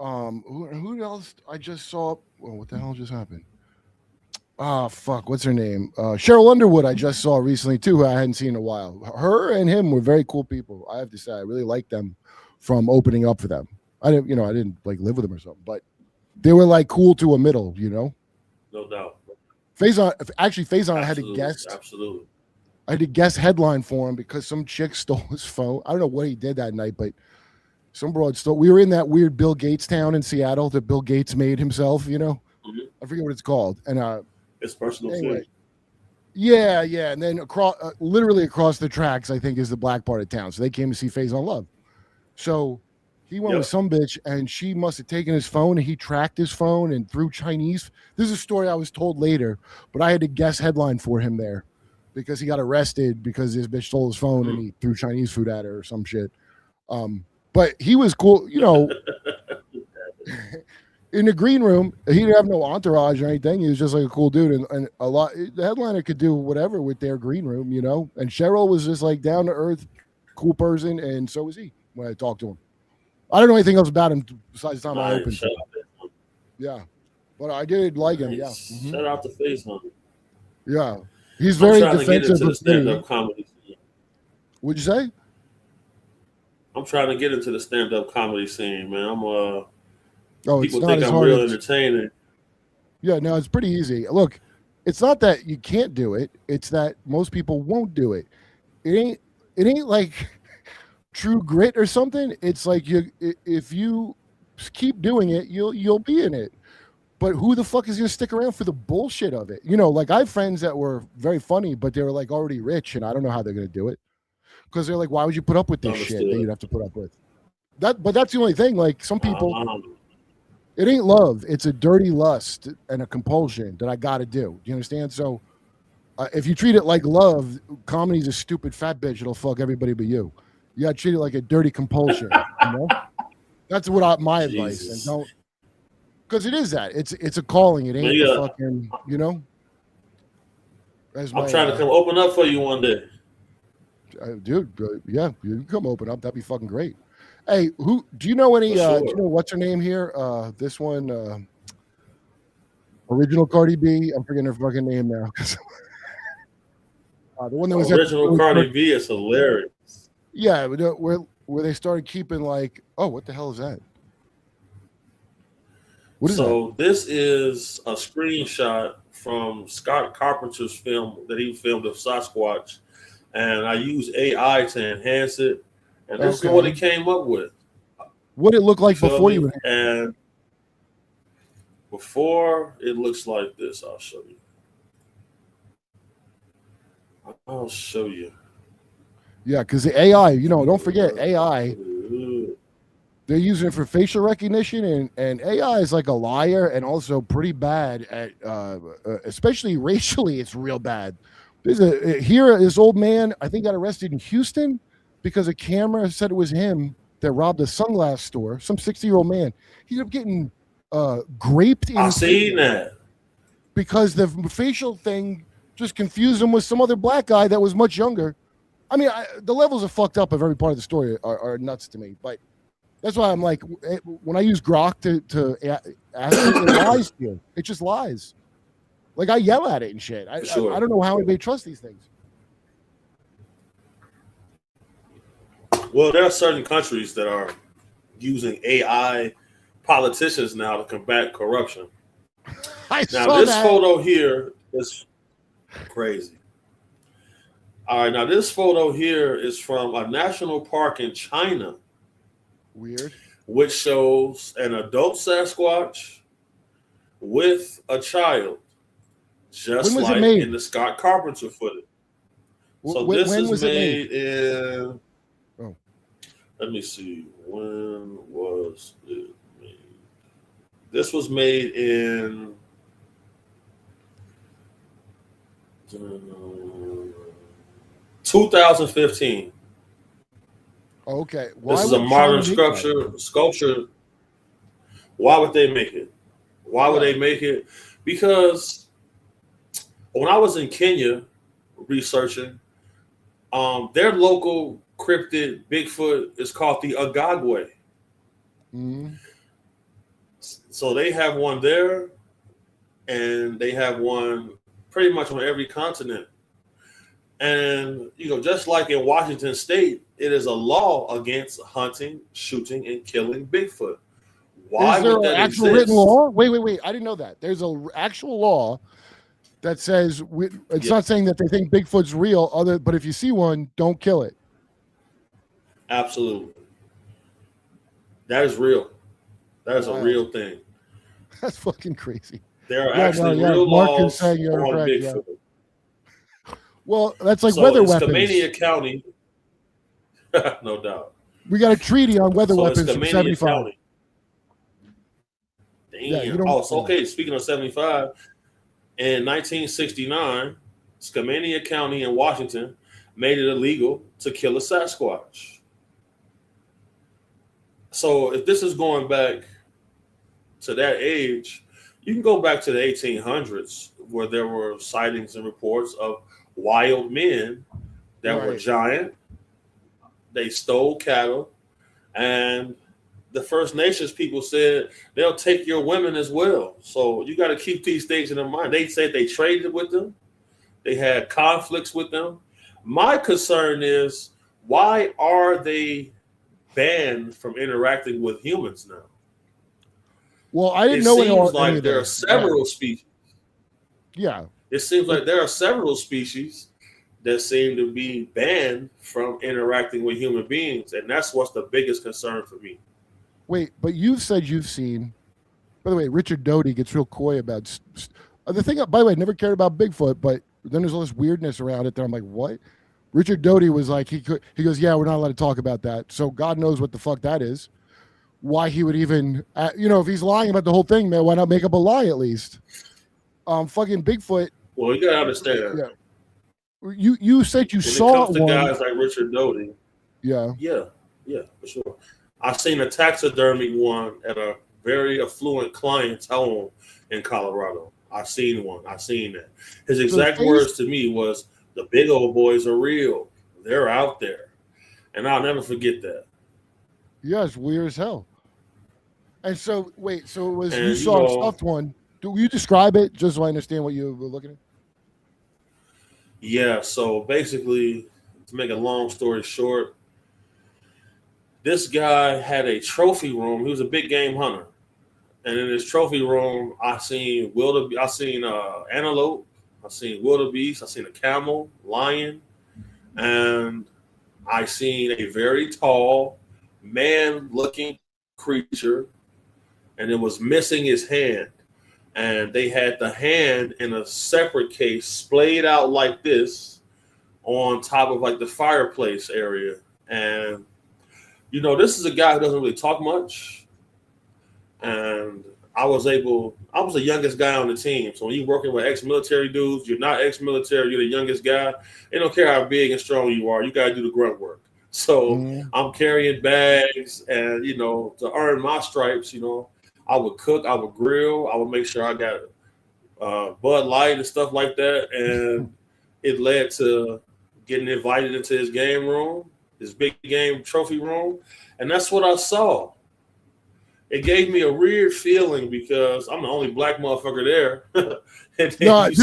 Who else I just saw? Well, what the hell just happened? Fuck, what's her name? Cheryl Underwood, I just saw recently too, who I hadn't seen in a while. Her and him were very cool people. I have to say, I really liked them from opening up for them. I didn't like live with them or something, but they were like cool to a middle, No doubt. Faison, I had to guess. Absolutely. I had to guess headline for him because some chick stole his phone. I don't know what he did that night, but some broad stole. We were in that weird Bill Gates town in Seattle that Bill Gates made himself, Mm-hmm. I forget what it's called. And it's personal anyway. Yeah. And then literally across the tracks, I think, is the black part of town. So they came to see Faison Love. So he went with some bitch, and she must have taken his phone, and he tracked his phone and threw Chinese. This is a story I was told later, but I had to guess headline for him there because he got arrested because this bitch stole his phone and he threw Chinese food at her or some shit. But he was cool, in the green room. He didn't have no entourage or anything. He was just like a cool dude, and the headliner could do whatever with their green room, And Cheryl was just like down to earth, cool person, and so was he when I talked to him. I don't know anything else about him besides the time I opened. Yeah, but I did like him. Yeah, shout out to Faison. Yeah, he's very defensive of stand-up comedy scene. What'd you say? I'm trying to get into the stand-up comedy scene, man. People think I'm real entertaining. Yeah, no, it's pretty easy. Look, it's not that you can't do it; it's that most people won't do it. It ain't like True Grit or something. It's like if you keep doing it, you'll be in it. But who the fuck is gonna stick around for the bullshit of it? Like I have friends that were very funny, but they were like already rich, and I don't know how they're gonna do it because they're like, why would you put up with this shit that you'd have to put up with? But that's the only thing. Like some people, it ain't love; it's a dirty lust and a compulsion that I got to do. Do you understand? So if you treat it like love, comedy's a stupid fat bitch that'll fuck everybody but you. You got to treat it like a dirty compulsion. That's what my advice. And don't, because it is that. It's a calling. It ain't a fucking, I'm trying to come open up for you one day. Dude, yeah, you can come open up. That'd be fucking great. Hey, do you know any, do you know what's her name here? This one, original Cardi B. I'm forgetting her fucking name now. The one that was original Cardi B is hilarious. Yeah, where they started keeping like, oh, what the hell is that? What is that? This is a screenshot from Scott Carpenter's film that he filmed of Sasquatch, and I used AI to enhance it, and this is what he came up with. What it looked like before you and before it looks like this. I'll show you. Yeah, because the AI, don't forget AI. They're using it for facial recognition, and AI is like a liar and also pretty bad at, especially racially. It's real bad. There's this old man I think got arrested in Houston because a camera said it was him that robbed a sunglass store. Some 60-year-old man. He ended up getting graped I in seen that. because the facial thing just confused him with some other black guy that was much younger. I mean, the levels of fucked up of every part of the story are nuts to me, but. That's why I'm like, when I use Grok to ask it, it lies to you. It just lies. Like I yell at it and shit. I don't know how anybody trusts these things. Well, there are certain countries that are using AI politicians now to combat corruption. Now, this photo here is crazy. All right, now this photo here is from a national park in China. Weird. Which shows an adult Sasquatch with a child, just like in the Scott Carpenter footage. So this is made in. Oh. Let me see. When was it made? This was made in 2015. Okay. This is a modern sculpture. Why would they make it? Why would they make it? Because when I was in Kenya researching, their local cryptid Bigfoot is called the Agagwe. Mm-hmm. So they have one there, and they have one pretty much on every continent. And, just like in Washington State, it is a law against hunting, shooting, and killing Bigfoot. Why would that exist? Is there an actual written law? Wait. I didn't know that. There's an actual law that says, it's not saying that they think Bigfoot's real, but if you see one, don't kill it. Absolutely. That is real. That is a real thing. That's fucking crazy. There are actually real laws on Bigfoot. Yeah. Well, that's like weather weapons. Skamania County, no doubt. We got a treaty on weather weapons from 75. County. Damn. Okay. Speaking of 75, in 1969, Skamania County in Washington made it illegal to kill a Sasquatch. So if this is going back to that age, you can go back to the 1800s where there were sightings and reports of wild men that were giant. They stole cattle, and the First Nations people said they'll take your women as well. So you got to keep these things in mind. They said they traded with them. They had conflicts with them. My concern is, why are they banned from interacting with humans now? Well, I didn't know. It seems like there are several species. Yeah. It seems like there are several species that seem to be banned from interacting with human beings, and that's what's the biggest concern for me. Wait, but you've said you've seen. By the way, Richard Doty gets real coy about the thing. By the way, I never cared about Bigfoot, but then there's all this weirdness around it that I'm like, what? Richard Doty was like, he goes, yeah, we're not allowed to talk about that. So God knows what the fuck that is. Why he would even, if he's lying about the whole thing, man, why not make up a lie at least? Fucking Bigfoot. Well, you gotta understand. Yeah. You said you saw one. When it comes to guys like Richard Doty. Yeah, for sure. I've seen a taxidermy one at a very affluent client's home in Colorado. I've seen that. His exact words to me was, "The big old boys are real. They're out there," and I'll never forget that. Yeah, it's weird as hell. And so, you saw a stuffed one. Do you describe it just so I understand what you were looking at? Yeah, so basically, to make a long story short, this guy had a trophy room. He was a big game hunter. And in his trophy room, I seen antelope, I seen wildebeest, I seen a camel, lion, and I seen a very tall, man-looking creature, and it was missing his hand. And they had the hand in a separate case, splayed out like this on top of like the fireplace area. And This is a guy who doesn't really talk much, and I was the youngest guy on the team. So when you're working with ex-military dudes, you're not ex-military, you're the youngest guy. They don't care how big and strong you are. You got to do the grunt work. So I'm carrying bags, and to earn my stripes, I would cook, I would grill, I would make sure I got Bud Light and stuff like that, and it led to getting invited into his game room, his big game trophy room, and that's what I saw. It gave me a weird feeling because I'm the only black motherfucker there. No, dude,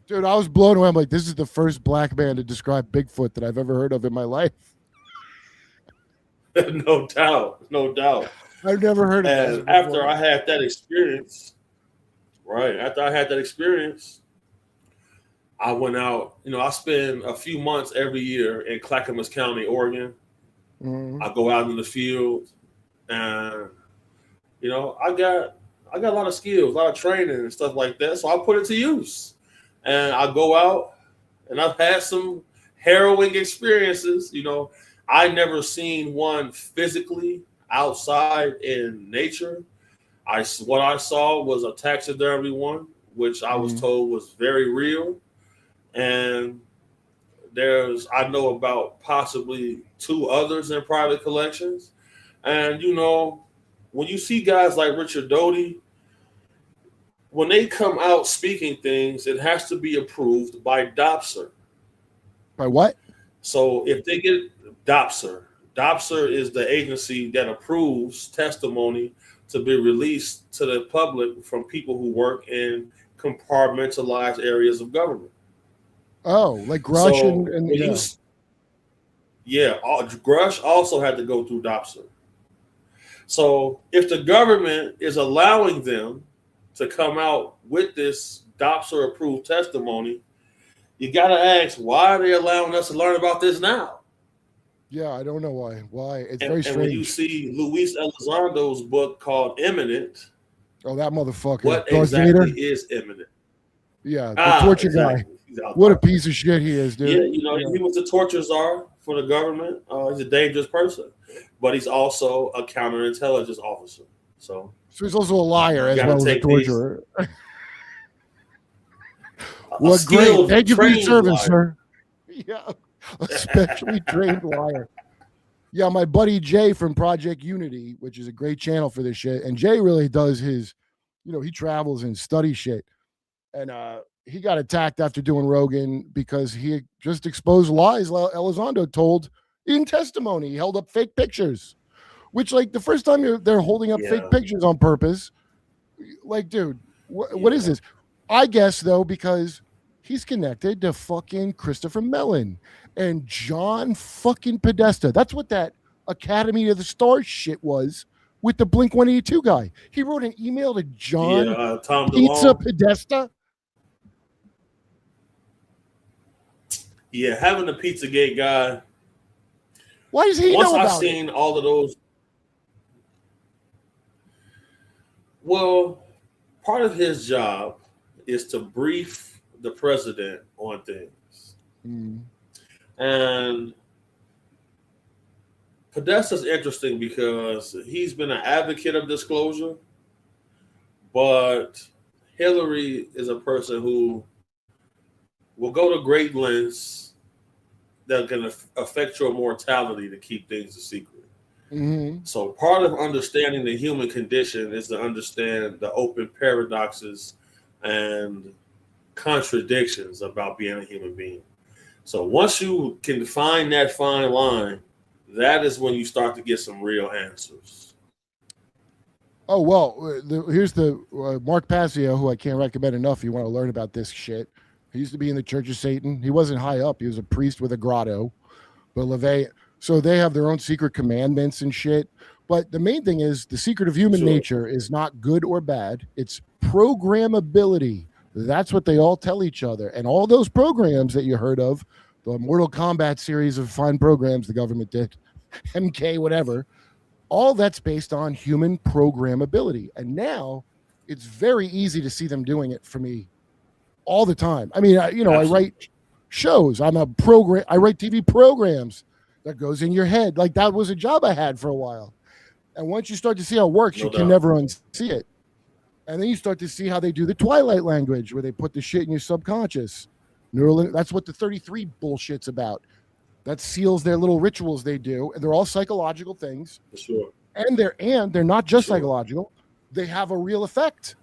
dude, I was blown away. I'm like, this is the first black man to describe Bigfoot that I've ever heard of in my life. No doubt. I've never heard of that. And after I had that experience, I went out. I spend a few months every year in Clackamas County, Oregon. I go out in the field, and I got a lot of skills, a lot of training and stuff like that. So I put it to use, and I go out, and I've had some harrowing experiences. I never seen one physically outside in nature. What I saw was a taxidermy one, which I was told was very real, and I know about possibly 2 others in private collections. And, when you see guys like Richard Doty, when they come out speaking things, it has to be approved by DOPSR. By what? So if they get DOPSR is the agency that approves testimony to be released to the public from people who work in compartmentalized areas of government. Oh, like Grush Grush also had to go through DOPSR. So if the government is allowing them to come out with this DOPSR approved testimony, you got to ask, why are they allowing us to learn about this now? Yeah, I don't know why. It's very strange. And when you see Luis Elizondo's book called Imminent, oh, that motherfucker! What exactly is imminent? Yeah, the torture guy. What a piece of shit he is, dude. Yeah, he was the torture czar for the government. He's a dangerous person, but he's also a counterintelligence officer. So he's also a liar as well as a torturer. What great! Thank you for your service, sir. Yeah, a specially trained liar. Yeah, my buddy Jay from Project Unity, which is a great channel for this shit, and Jay really does his, he travels and studies shit, and he got attacked after doing Rogan because he just exposed lies Elizondo told in testimony. He held up fake pictures, which, like, the first time they're holding up fake pictures on purpose, like, dude, what is this? I guess, though, because he's connected to fucking Christopher Mellon and John fucking Podesta. That's what that Academy of the Stars shit was with the Blink-182 guy. He wrote an email to John Tom Pizza DeLonge. Podesta. Yeah, having the Pizzagate guy. Why does he know about it? Once I've seen all of those. Well, part of his job is to brief the president on things. And Podesta's interesting because he's been an advocate of disclosure, but Hillary is a person who will go to great lengths that can affect your mortality to keep things a secret. So part of understanding the human condition is to understand the open paradoxes and contradictions about being a human being. So once you can find that fine line, that is when you start to get some real answers. Oh, well, here's the Mark Passio, who I can't recommend enough if you want to learn about this shit. He used to be in the Church of Satan. He wasn't high up. He was a priest with a grotto. But LeVay, so they have their own secret commandments and shit. But the main thing is the secret of human nature is not good or bad. It's programmability. That's what they all tell each other. And all those programs that you heard of, the Mortal Kombat series of fine programs the government did, MK, whatever, all that's based on human programmability. And now it's very easy to see them doing it for me all the time. I mean, I write shows. I write TV programs, that goes in your head. Like that was a job I had for a while. And once you start to see how it works, No you can doubt. never unsee it. And then you start to see how they do the Twilight language, where they put the shit in your subconscious. That's what the 33 bullshit's about. That seals their little rituals they do, and they're all psychological things. For sure. And they're not just psychological; they have a real effect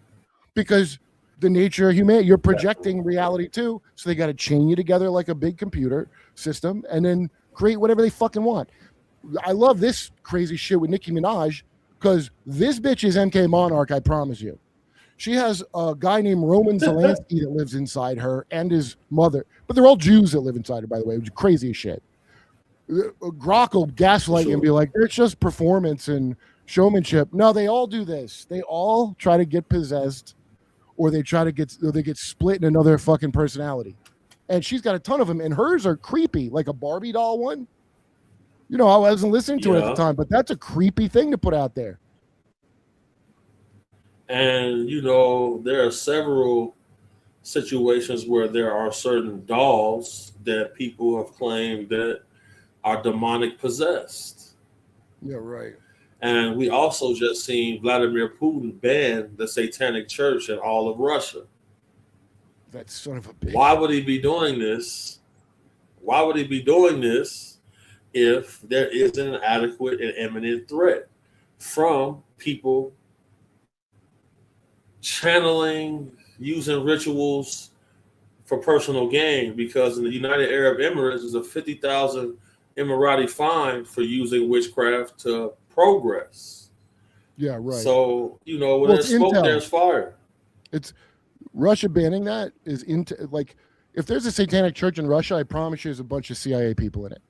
because the nature of humanity, you're projecting reality too. So they got to chain you together like a big computer system, and then create whatever they fucking want. I love this crazy shit with Nicki Minaj because this bitch is MK Monarch. I promise you. She has a guy named Roman Zelensky that lives inside her and his mother. But they're all Jews that live inside her, by the way, which is crazy as shit. Grok will gaslight you and be like, it's just performance and showmanship. No, they all do this. They all try to get possessed or they get split in another fucking personality. And she's got a ton of them, and hers are creepy, like a Barbie doll one. You know, I wasn't listening to it at the time, but that's a creepy thing to put out there. And, you know, there are several situations where there are certain dolls that people have claimed that are demonic possessed. Yeah, right. And we also just seen Vladimir Putin ban the Satanic Church in all of Russia. That son of a bitch. Why would he be doing this? Why would he be doing this if there isn't an adequate and imminent threat from people channeling, using rituals for personal gain? Because in the United Arab Emirates, there's a 50,000 Emirati fine for using witchcraft to progress. Yeah, right. So, you know, when there's smoke, there's fire. It's Russia banning that is into, like, if there's a satanic church in Russia, I promise you there's a bunch of CIA people in it.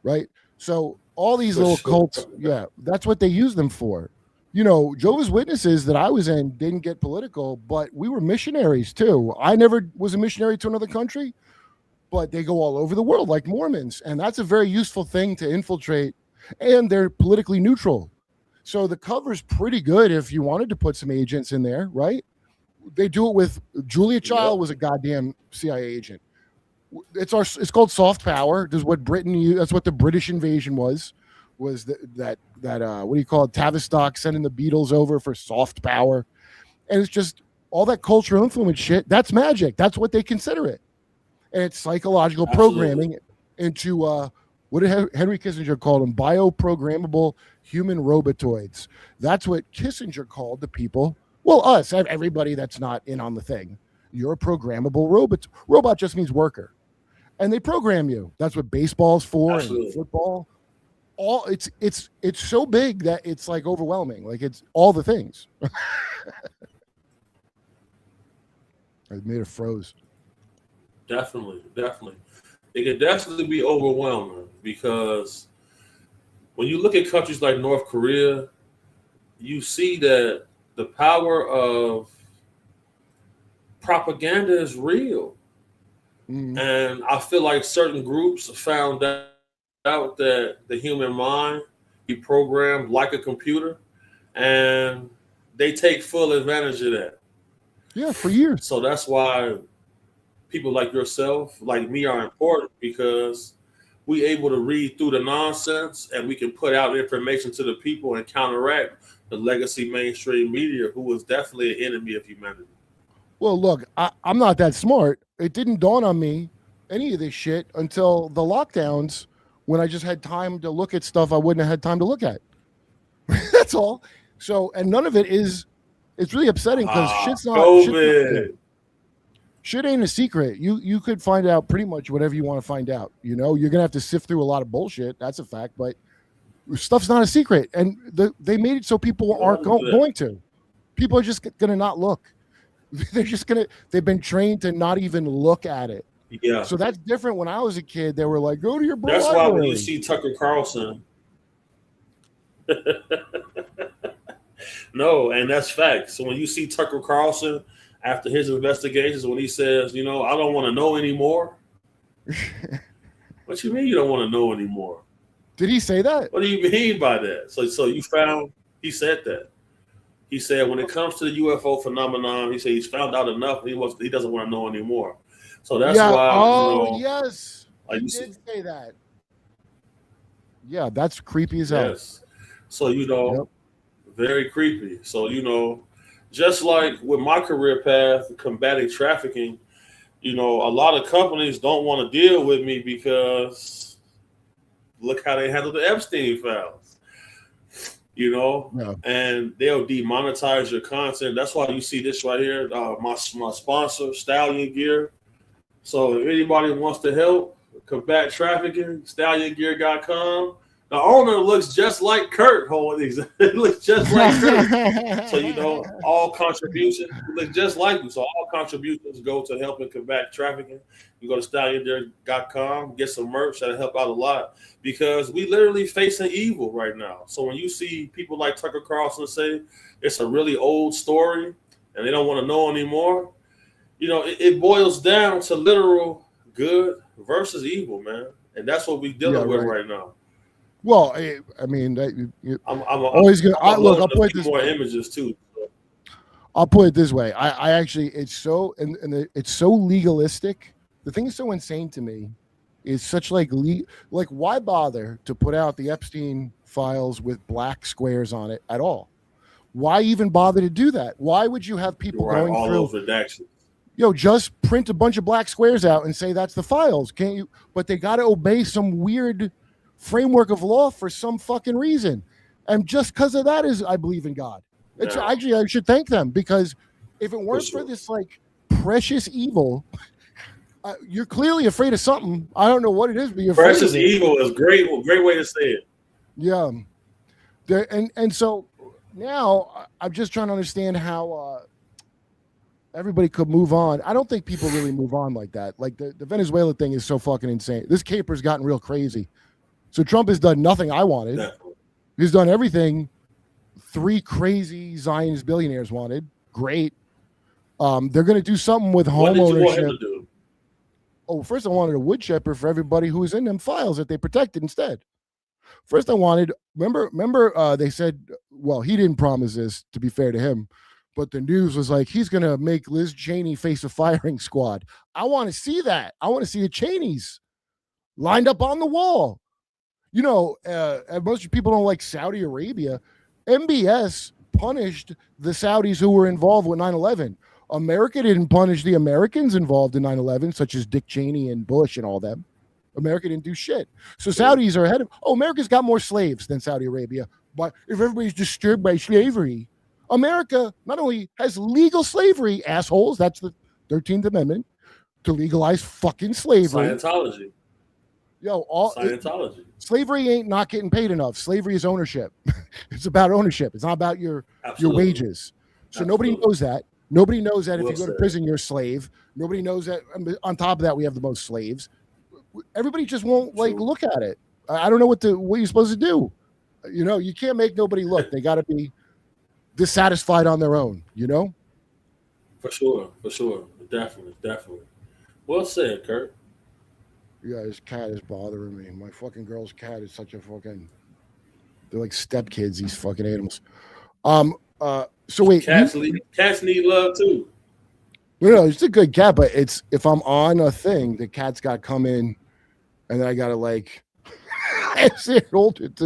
Right? So all these little cults, yeah, that's what they use them for. You know, Jehovah's Witnesses that I was in didn't get political, but we were missionaries too. I never was a missionary to another country, but they go all over the world like Mormons. And that's a very useful thing to infiltrate. And they're politically neutral. So the cover's pretty good if you wanted to put some agents in there, right? They do it with Julia Child was a goddamn CIA agent. It's called soft power. That's what that's what the British invasion was that what do you call it? Tavistock sending the Beatles over for soft power. And it's just all that cultural influence shit. That's magic. That's what they consider it. And it's psychological programming into what did Henry Kissinger called them? Bioprogrammable human robotoids. That's what Kissinger called the people. Well, us, everybody that's not in on the thing. You're a programmable robot. Robot just means worker. And they program you. That's what baseball's for and football. All it's so big that it's like overwhelming. Like it's all the things. I made it froze. Definitely. It can definitely be overwhelming because when you look at countries like North Korea, you see that the power of propaganda is real. Mm-hmm. And I feel like certain groups found out that the human mind be programmed like a computer, and they take full advantage of that. Yeah, for years. So that's why people like yourself, like me, are important because we able to read through the nonsense and we can put out information to the people and counteract the legacy mainstream media, who is definitely an enemy of humanity. Well, look, I'm not that smart. It didn't dawn on me, any of this shit, until the lockdowns when I just had time to look at stuff I wouldn't have had time to look at. That's all. So, and none of it is, it's really upsetting because shit ain't a secret. You could find out pretty much whatever you want to find out. You know, you're going to have to sift through a lot of bullshit. That's a fact, but stuff's not a secret. And they made it so people aren't going to. People are just going to not look. They've been trained to not even look at it. Yeah. So that's different. When I was a kid, they were like, go to your That's why when you see Tucker Carlson. No, and that's fact. So when you see Tucker Carlson after his investigations, when he says, you know, I don't want to know anymore. What you mean you don't want to know anymore? Did he say that? What do you mean by that? So you found he said that. He said when it comes to the UFO phenomenon, he said he's found out enough. He doesn't want to know anymore. So that's why. Oh, yes. Like he did say that. Yeah, that's creepy as hell. Yes. So you know, Yep. very creepy. So you know, just like with my career path, combating trafficking, you know, a lot of companies don't want to deal with me because look how they handle the Epstein files. You know, Yeah. and they'll demonetize your content. That's why you see this right here. My sponsor, Stallion Gear. So if anybody wants to help combat trafficking, StallionGear.com. The owner looks just like Kurt. It looks just like Kurt. So you know, all contributions look just like you. So all contributions go to helping combat trafficking. You go to StallionGear.com, get some merch that'll help out a lot because we literally facing evil right now. So when you see people like Tucker Carlson say it's a really old story and they don't want to know anymore, you know, it boils down to literal good versus evil, man. And that's what we're Yeah, dealing with right. right now. Well, I mean, I'm always gonna. Look, uploading I'll a put it few this more way. images too. I'll put it this way. I actually, it's so, it's so legalistic. The thing is so insane to me is such like why bother to put out the Epstein files with black squares on it at all? Why even bother to do that? Why would you have people You're right, going all through? those redactions. Just print a bunch of black squares out and say that's the files. Can't you? But they got to obey some weird framework of law for some fucking reason. And just because of that is I believe in God. It's Now, actually I should thank them because if it for weren't for sure. this like precious evil, you're clearly afraid of something. I don't know what it is, but you're afraid Precious of it. evil is great. Great way to say it. Yeah. And so now I'm just trying to understand how everybody could move on. I don't think people really move on like that. Like the Venezuela thing is so fucking insane. This caper's gotten real crazy. So Trump has done nothing I wanted. Definitely. He's done everything three crazy Zionist billionaires wanted. Great. They're going to do something with What home did you want him ownership. to do? Oh, first I wanted a wood chipper for everybody who was in them files that they protected instead. First I wanted, remember they said, well, he didn't promise this, to be fair to him, but the news was like, he's going to make Liz Cheney face a firing squad. I want to see that. I want to see the Cheneys lined up on the wall. You know, most people don't like Saudi Arabia. MBS punished the Saudis who were involved with 9/11. America didn't punish the Americans involved in 9/11, such as Dick Cheney and Bush and all them. America didn't do shit. So Saudis are ahead of. Oh, America's got more slaves than Saudi Arabia. But if everybody's disturbed by slavery, America not only has legal slavery, assholes. That's the 13th Amendment to legalize fucking slavery. Scientology. Scientology. Slavery ain't not getting paid enough. Slavery is ownership. It's about ownership. It's not about your wages. So nobody knows that. Nobody knows that if you go to prison, you're a slave. Nobody knows that. On top of that, we have the most slaves. Everybody just won't look at it. I don't know what you're supposed to do. You know, you can't make nobody look. They got to be dissatisfied on their own. You know. For sure. Definitely. Well said, Kurt. Yeah, this cat is bothering me. My fucking girl's cat is such a fucking. They're like stepkids. These fucking animals. So wait, cats need love too. No, it's a good cat, but it's if I'm on a thing, the cat's got to come in, and then I gotta like. Hold it.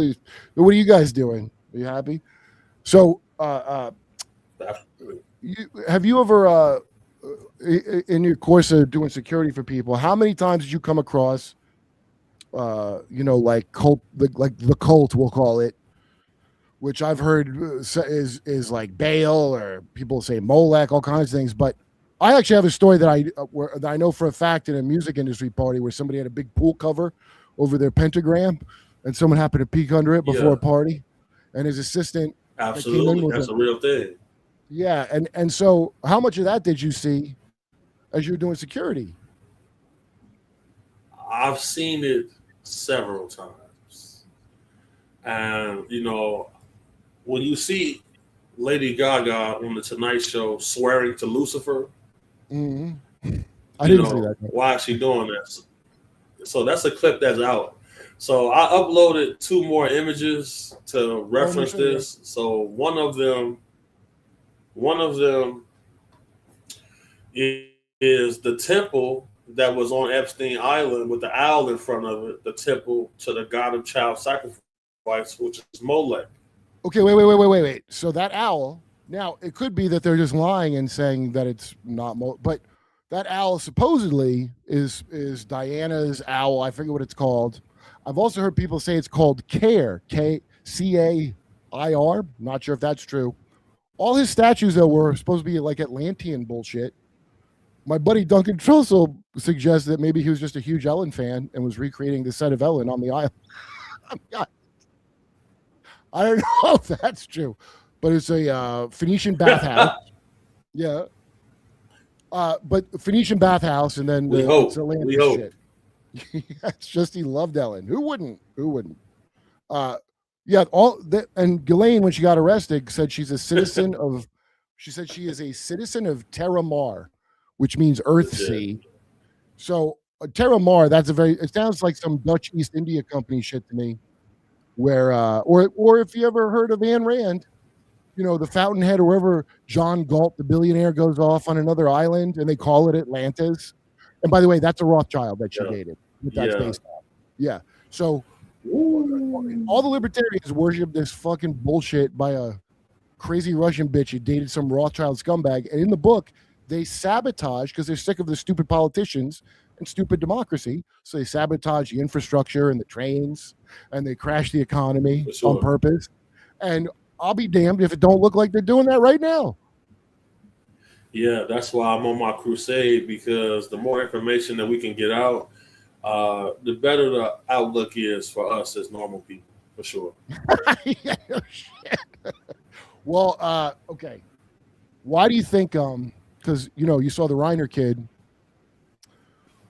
What are you guys doing? Are you happy? So, have you ever, in your course of doing security for people, how many times did you come across, like cult, like the cult, we'll call it, which I've heard is like Baal, or people say Molech, all kinds of things. But I actually have a story that I know for a fact in a music industry party where somebody had a big pool cover over their pentagram, and someone happened to peek under it before a party, and his assistant. Absolutely, that's a real thing. Yeah, and so how much of that did you see as you were doing security? I've seen it several times, and you know, when you see Lady Gaga on the Tonight Show swearing to Lucifer, mm-hmm. I didn't see that. Why is she doing that? So that's a clip that's out. So I uploaded 2 more images to reference this. So one of them is the temple that was on Epstein Island with the owl in front of it, the temple to the god of child sacrifice, which is Molech. Okay, wait. So that owl. Now it could be that they're just lying and saying that it's not, but that owl supposedly is Diana's owl. I forget what it's called. I've also heard people say it's called Care, Cair. Not sure if that's true. All his statues though were supposed to be like Atlantean bullshit. My buddy Duncan Trussell suggests that maybe he was just a huge Ellen fan and was recreating the set of Ellen on the island. I don't know if that's true, but it's a Phoenician bathhouse. Yeah. But Phoenician bathhouse, and then it's Atlantis shit. It's just he loved Ellen. Who wouldn't? Yeah. And Ghislaine, when she got arrested, said she's a citizen of. She said she is a citizen of Terra Mar, which means Earth Sea. So Terra Mar, it sounds like some Dutch East India Company shit to me. Where or if you ever heard of Ayn Rand, the Fountainhead or wherever John Galt, the billionaire, goes off on another island and they call it Atlantis. And by the way, that's a Rothschild that she dated. That's based on. Yeah. So all the libertarians worship this fucking bullshit by a crazy Russian bitch who dated some Rothschild scumbag. And in the book, they sabotage because they're sick of the stupid politicians and stupid democracy. So they sabotage the infrastructure and the trains, and they crash the economy on purpose. And I'll be damned if it don't look like they're doing that right now. Yeah, that's why I'm on my crusade, because the more information that we can get out, the better the outlook is for us as normal people, for sure. Yeah, no shit. Well, okay. Why do you think, because, you saw the Reiner kid,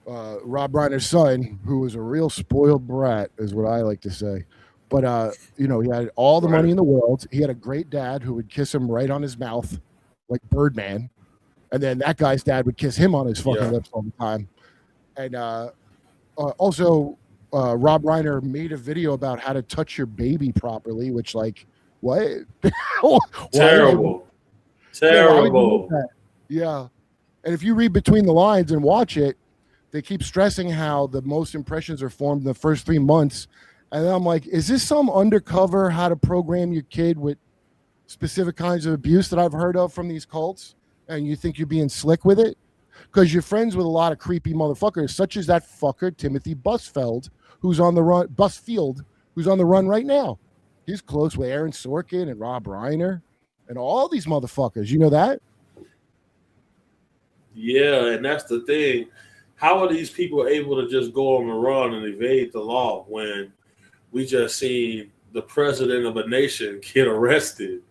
Rob Reiner's son, who was a real spoiled brat, is what I like to say. But, he had all the money in the world. He had a great dad who would kiss him right on his mouth, like Birdman. And then that guy's dad would kiss him on his fucking lips all the time. And also, Rob Reiner made a video about how to touch your baby properly, which, like, what? Terrible. Yeah. And if you read between the lines and watch it, they keep stressing how the most impressions are formed in the first 3 months. And I'm like, is this some undercover how to program your kid with specific kinds of abuse that I've heard of from these cults? And you think you're being slick with it? Because you're friends with a lot of creepy motherfuckers, such as that fucker Timothy Busfield, who's on the run right now. He's close with Aaron Sorkin and Rob Reiner and all these motherfuckers. You know that? Yeah, and that's the thing. How are these people able to just go on the run and evade the law when we just seen the president of a nation get arrested?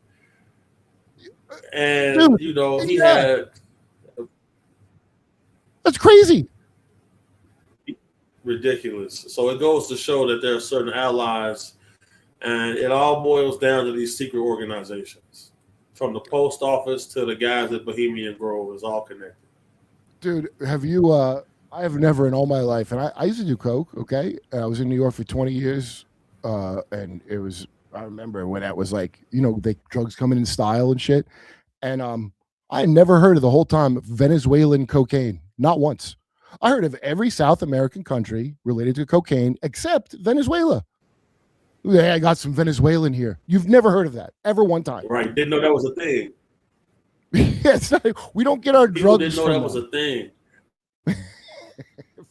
And, dude, he had... That's crazy. Ridiculous. So it goes to show that there are certain allies, and it all boils down to these secret organizations. From the post office to the guys at Bohemian Grove is all connected. Dude, have you... I have never in all my life, and I used to do coke, okay? And I was in New York for 20 years, and it was... I remember when that was like, drugs coming in style and shit. And I had never heard of the whole time Venezuelan cocaine. Not once. I heard of every South American country related to cocaine except Venezuela. Hey, I got some Venezuelan here. You've never heard of that ever one time. Right. Didn't know that was a thing. Yeah, we don't get our People drugs. Didn't know that was a thing.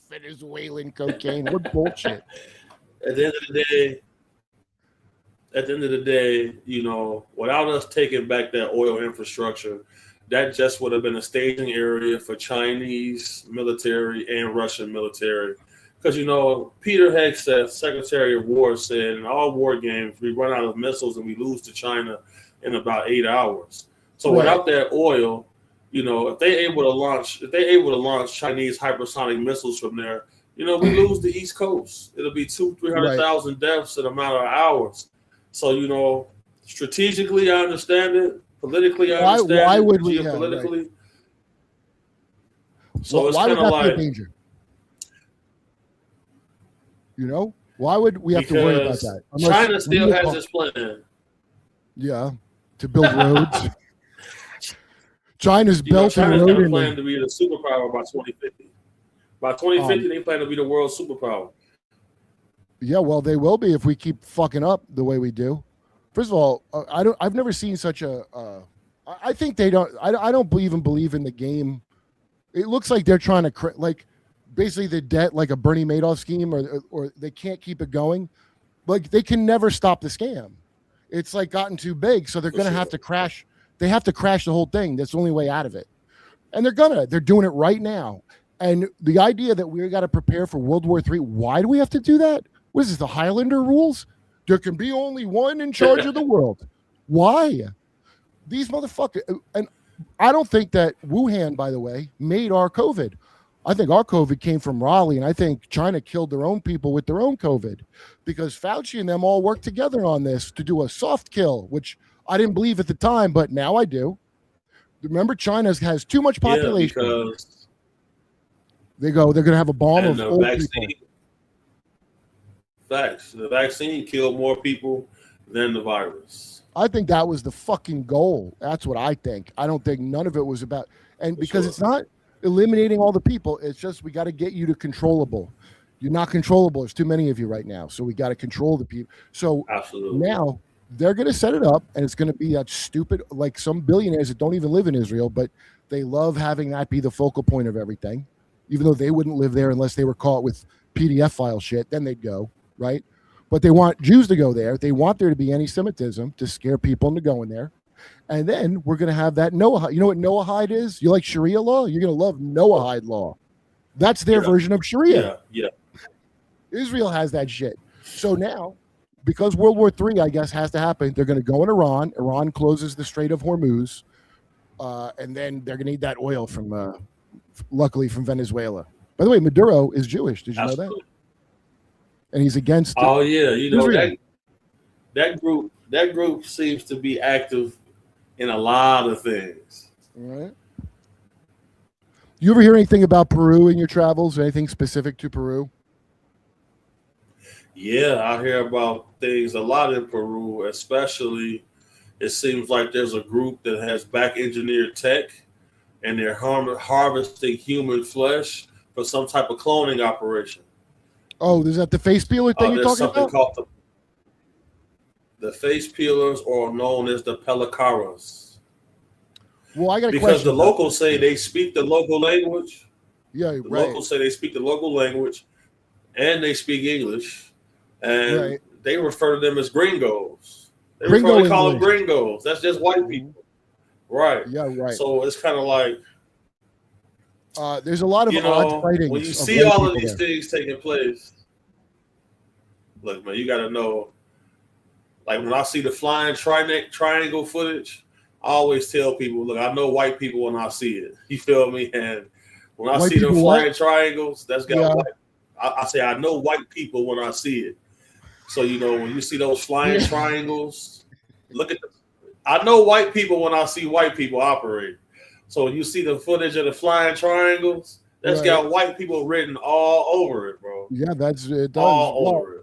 Venezuelan cocaine. What bullshit. At the end of the day, without us taking back that oil infrastructure, that just would have been a staging area for Chinese military and Russian military. Because, Peter Hegseth, Secretary of War, said in all war games, we run out of missiles and we lose to China in about 8 hours. So without that oil, if they're able to launch Chinese hypersonic missiles from there, we lose the East Coast. It'll be 200,000-300,000 deaths in a matter of hours. So, strategically, I understand it. Politically, I understand it. Why would we? Geopolitically. Yeah, so it's kind of like a danger. Why would we have to worry about that? China still has this plan. Yeah, to build roads. China's built China's a road got a plan to be the superpower by 2050. By 2050, they plan to be the world superpower. Yeah, well, they will be if we keep fucking up the way we do. First of all, I've never seen such a. I think they don't. I don't even believe in the game. It looks like they're trying to like, basically the debt, like a Bernie Madoff scheme, or they can't keep it going. Like they can never stop the scam. It's like gotten too big, so they're going to have to crash. They have to crash the whole thing. That's the only way out of it. And they're doing it right now. And the idea that we got to prepare for World War III, why do we have to do that? What is this, the Highlander rules? There can be only one in charge of the world. Why? These motherfuckers. And I don't think that Wuhan, by the way, made our COVID. I think our COVID came from Raleigh, and I think China killed their own people with their own COVID because Fauci and them all worked together on this to do a soft kill, which I didn't believe at the time, but now I do. Remember, China has too much population. Yeah, because they're going to have a bomb of old people. Facts. The vaccine killed more people than the virus. I think that was the fucking goal. That's what I think. I don't think none of it was about, and because it's not eliminating all the people, it's just we got to get you to controllable. You're not controllable. There's too many of you right now, so we got to control the people. So absolutely, now they're going to set it up, and it's going to be that stupid, like some billionaires that don't even live in Israel, but they love having that be the focal point of everything, even though they wouldn't live there unless they were caught with PDF file shit. Then they'd go, right? But they want Jews to go there. They want there to be anti-Semitism to scare people into going there. And then we're going to have that Noahide. You know what Noahide is? You like Sharia law? You're going to love Noahide law. That's their version of Sharia. Yeah. Israel has that shit. So now, because World War III, I guess, has to happen, they're going to go in Iran. Iran closes the Strait of Hormuz. And then they're going to need that oil from, luckily, from Venezuela. By the way, Maduro is Jewish. Did you know that? And he's against. Oh yeah, you know that group seems to be active in a lot of things. All right. You ever hear anything about Peru in your travels? Or anything specific to Peru? Yeah, I hear about things a lot in Peru, especially. It seems like there's a group that has back engineered tech, and they're harvesting human flesh for some type of cloning operation. Oh, is that the face peeler thing you're talking about? Called the face peelers, or known as the pelicaras. Well, I got a because question. The locals say they speak the local language. Yeah, the locals say they speak the local language, and they speak English, and they refer to them as gringos. They call them gringos. That's just white people, right? Yeah, right. So it's kind of like. There's a lot of odd sightings. When you see all of these things taking place, look, man, you got to know. Like when I see the flying triangle footage, I always tell people, look, I know white people when I see it. You feel me? And when I see them flying triangles, that's got white. I say I know white people when I see it. So when you see those flying triangles, look at them. I know white people when I see white people operate. So when you see the footage of the flying triangles, that's got white people written all over it, bro. Yeah, it does. All over it.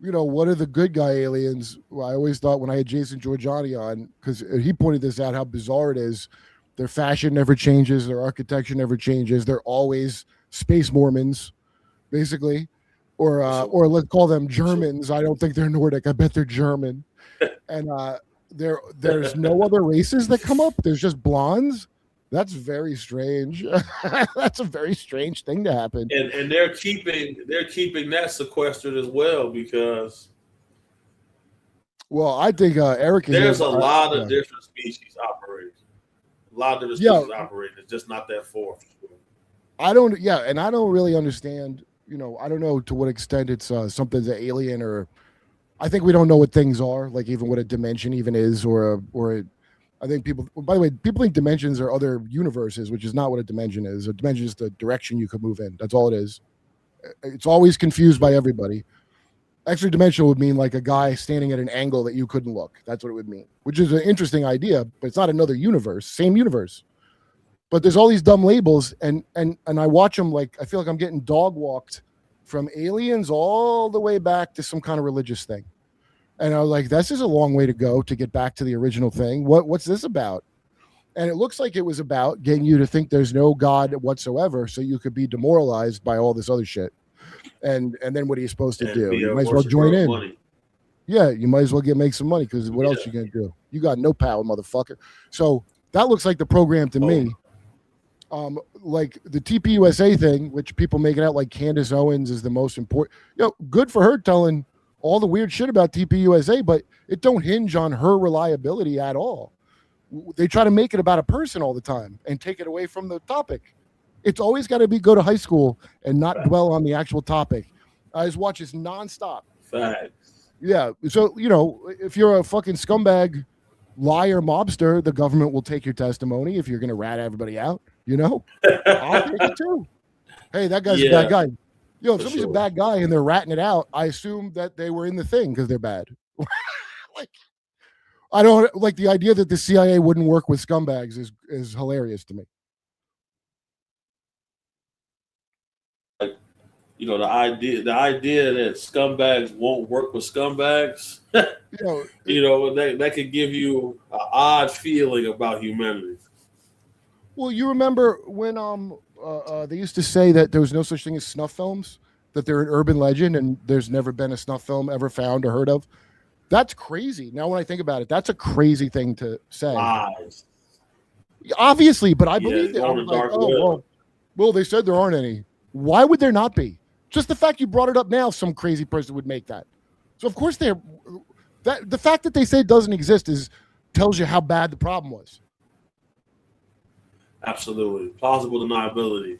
What are the good guy aliens? Well, I always thought when I had Jason Giorgiani on, because he pointed this out, how bizarre it is. Their fashion never changes. Their architecture never changes. They're always space Mormons, basically. Or let's call them Germans. I don't think they're Nordic. I bet they're German. And there's no other races that come up. There's just blondes. That's very strange. That's a very strange thing to happen. And they're keeping that sequestered as well because. Well, I think Eric. There's a lot of different species operating. A lot of different species operating. It's just not that far. I don't. Yeah, and I don't really understand. I don't know to what extent it's something's an alien, or I think we don't know what things are, like even what a dimension even is, or. I think people, by the way, people think dimensions are other universes, which is not what a dimension is. A dimension is the direction you could move in. That's all it is. It's always confused by everybody. Extra dimensional would mean like a guy standing at an angle that you couldn't look. That's what it would mean, which is an interesting idea, but it's not another universe, same universe. But there's all these dumb labels, and I watch them like I feel like I'm getting dog walked from aliens all the way back to some kind of religious thing. And I was like, this is a long way to go to get back to the original thing. What's this about? And it looks like it was about getting you to think there's no God whatsoever, so you could be demoralized by all this other shit. And then what are you supposed to And do? be You a might as well worshiper join of in. money. Yeah, you might as well make some money because what Yeah. else you gonna do? You got no power, motherfucker. So that looks like the program to me. Like the TPUSA thing, which people make it out like Candace Owens is the most important. Good for her telling all the weird shit about TPUSA, but it don't hinge on her reliability at all. They try to make it about a person all the time and take it away from the topic. It's always got to be go to high school and not dwell on the actual topic. I just watch this nonstop. Facts. Yeah. So, if you're a fucking scumbag, liar, mobster, the government will take your testimony if you're going to rat everybody out, I'll take it too. Hey, that guy's a bad guy. If somebody's a bad guy and they're ratting it out, I assume that they were in the thing because they're bad. I don't like the idea that the CIA wouldn't work with scumbags is hilarious to me. The idea that scumbags won't work with scumbags, that could give you an odd feeling about humanity. Well, you remember when they used to say that there was no such thing as snuff films, that they're an urban legend and there's never been a snuff film ever found or heard of. That's crazy. Now, when I think about it, that's a crazy thing to say. Lies. Obviously, but I believe it. I'm like, well, they said there aren't any. Why would there not be? Just the fact you brought it up now, some crazy person would make that. So, of course, the fact that they say it doesn't exist tells you how bad the problem was. Absolutely. Plausible deniability.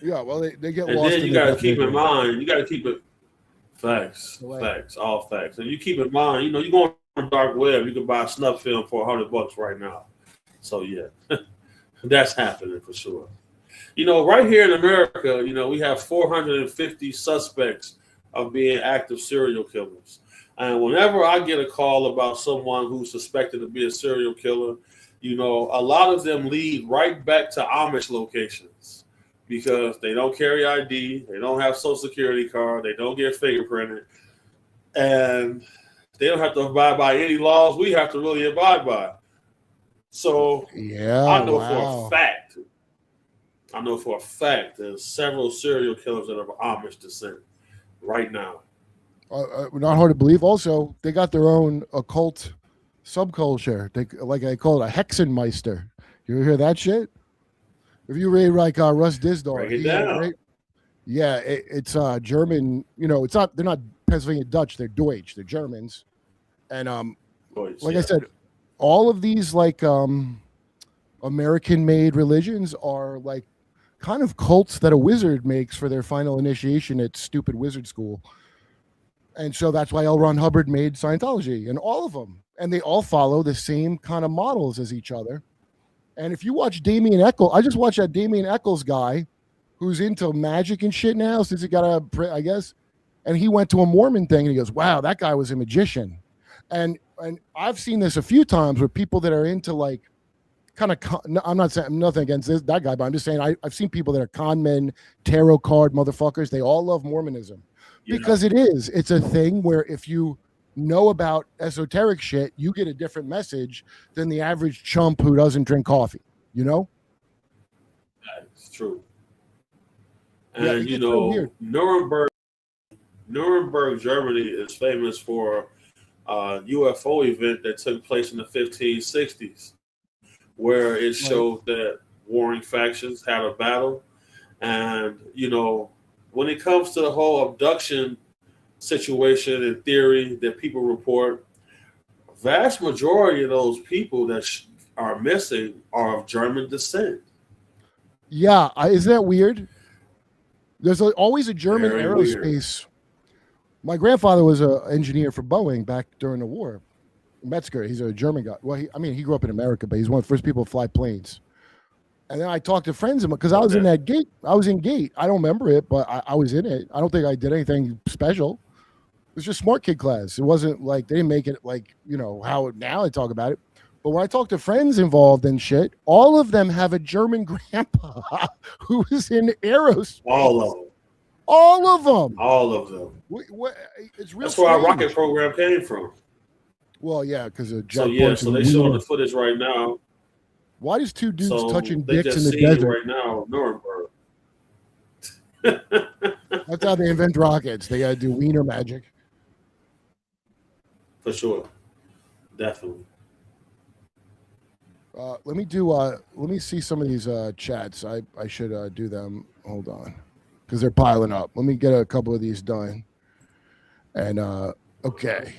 Yeah, well, they get and lost. And then you got to keep in mind, facts, all facts. And you keep in mind, you go on the dark web, you can buy a snuff film for $100 right now. So, yeah, that's happening for sure. Right here in America, we have 450 suspects of being active serial killers. And whenever I get a call about someone who's suspected to be a serial killer, a lot of them lead right back to Amish locations because they don't carry ID, they don't have Social Security card, they don't get fingerprinted, and they don't have to abide by any laws we have to really abide by. So yeah, I know for a fact there's several serial killers that are of Amish descent right now. Not hard to believe. Also, they got their own occult subculture. I call it a Hexenmeister. You ever hear that shit? If you read like Russ Disdorf, it's German. It's not. They're not Pennsylvania Dutch. They're Deutsch. They're Germans. And I said, all of these American-made religions are like kind of cults that a wizard makes for their final initiation at stupid wizard school. And so that's why L. Ron Hubbard made Scientology, and all of them. And they all follow the same kind of models as each other. And if you watch Damien Eccles, I just watched that Damien Eccles guy who's into magic and shit now since he got I guess. And he went to a Mormon thing and he goes, wow, that guy was a magician. And I've seen this a few times where people that are into like I'm not saying nothing against that guy, but I'm just saying I've seen people that are con men, tarot card motherfuckers. They all love Mormonism because it's a thing where if you know about esoteric shit, you get a different message than the average chump who doesn't drink coffee. That's true. And Nuremberg, Germany is famous for a UFO event that took place in the 1560s. Where it showed that warring factions had a battle. And, when it comes to the whole abduction situation and theory that people report, vast majority of those people that are missing are of German descent. Yeah, isn't that weird? There's always a German aerospace. My grandfather was an engineer for Boeing back during the war. Metzger, he's a German guy. Well, he grew up in America, but he's one of the first people to fly planes. And then I talked to friends of mine because I was in that gate. I was in gate. I don't remember it, but I was in it. I don't think I did anything special. It was just smart kid class. It wasn't like they didn't make it like, how now I talk about it. But when I talk to friends involved in shit, all of them have a German grandpa who was in aerospace. All of them. All of them. All of them. It's real. That's where our rocket program came from. Well, yeah, because of So Jack yeah, Boyce so and they showing the footage right now. Why does two dudes So touching they dicks in just the seen it desert? right now, Nuremberg. That's how they invent rockets. They got to do wiener magic. For sure, definitely. Let me do. Let me see some of these chats. I should do them. Hold on, because they're piling up. Let me get a couple of these done. And okay,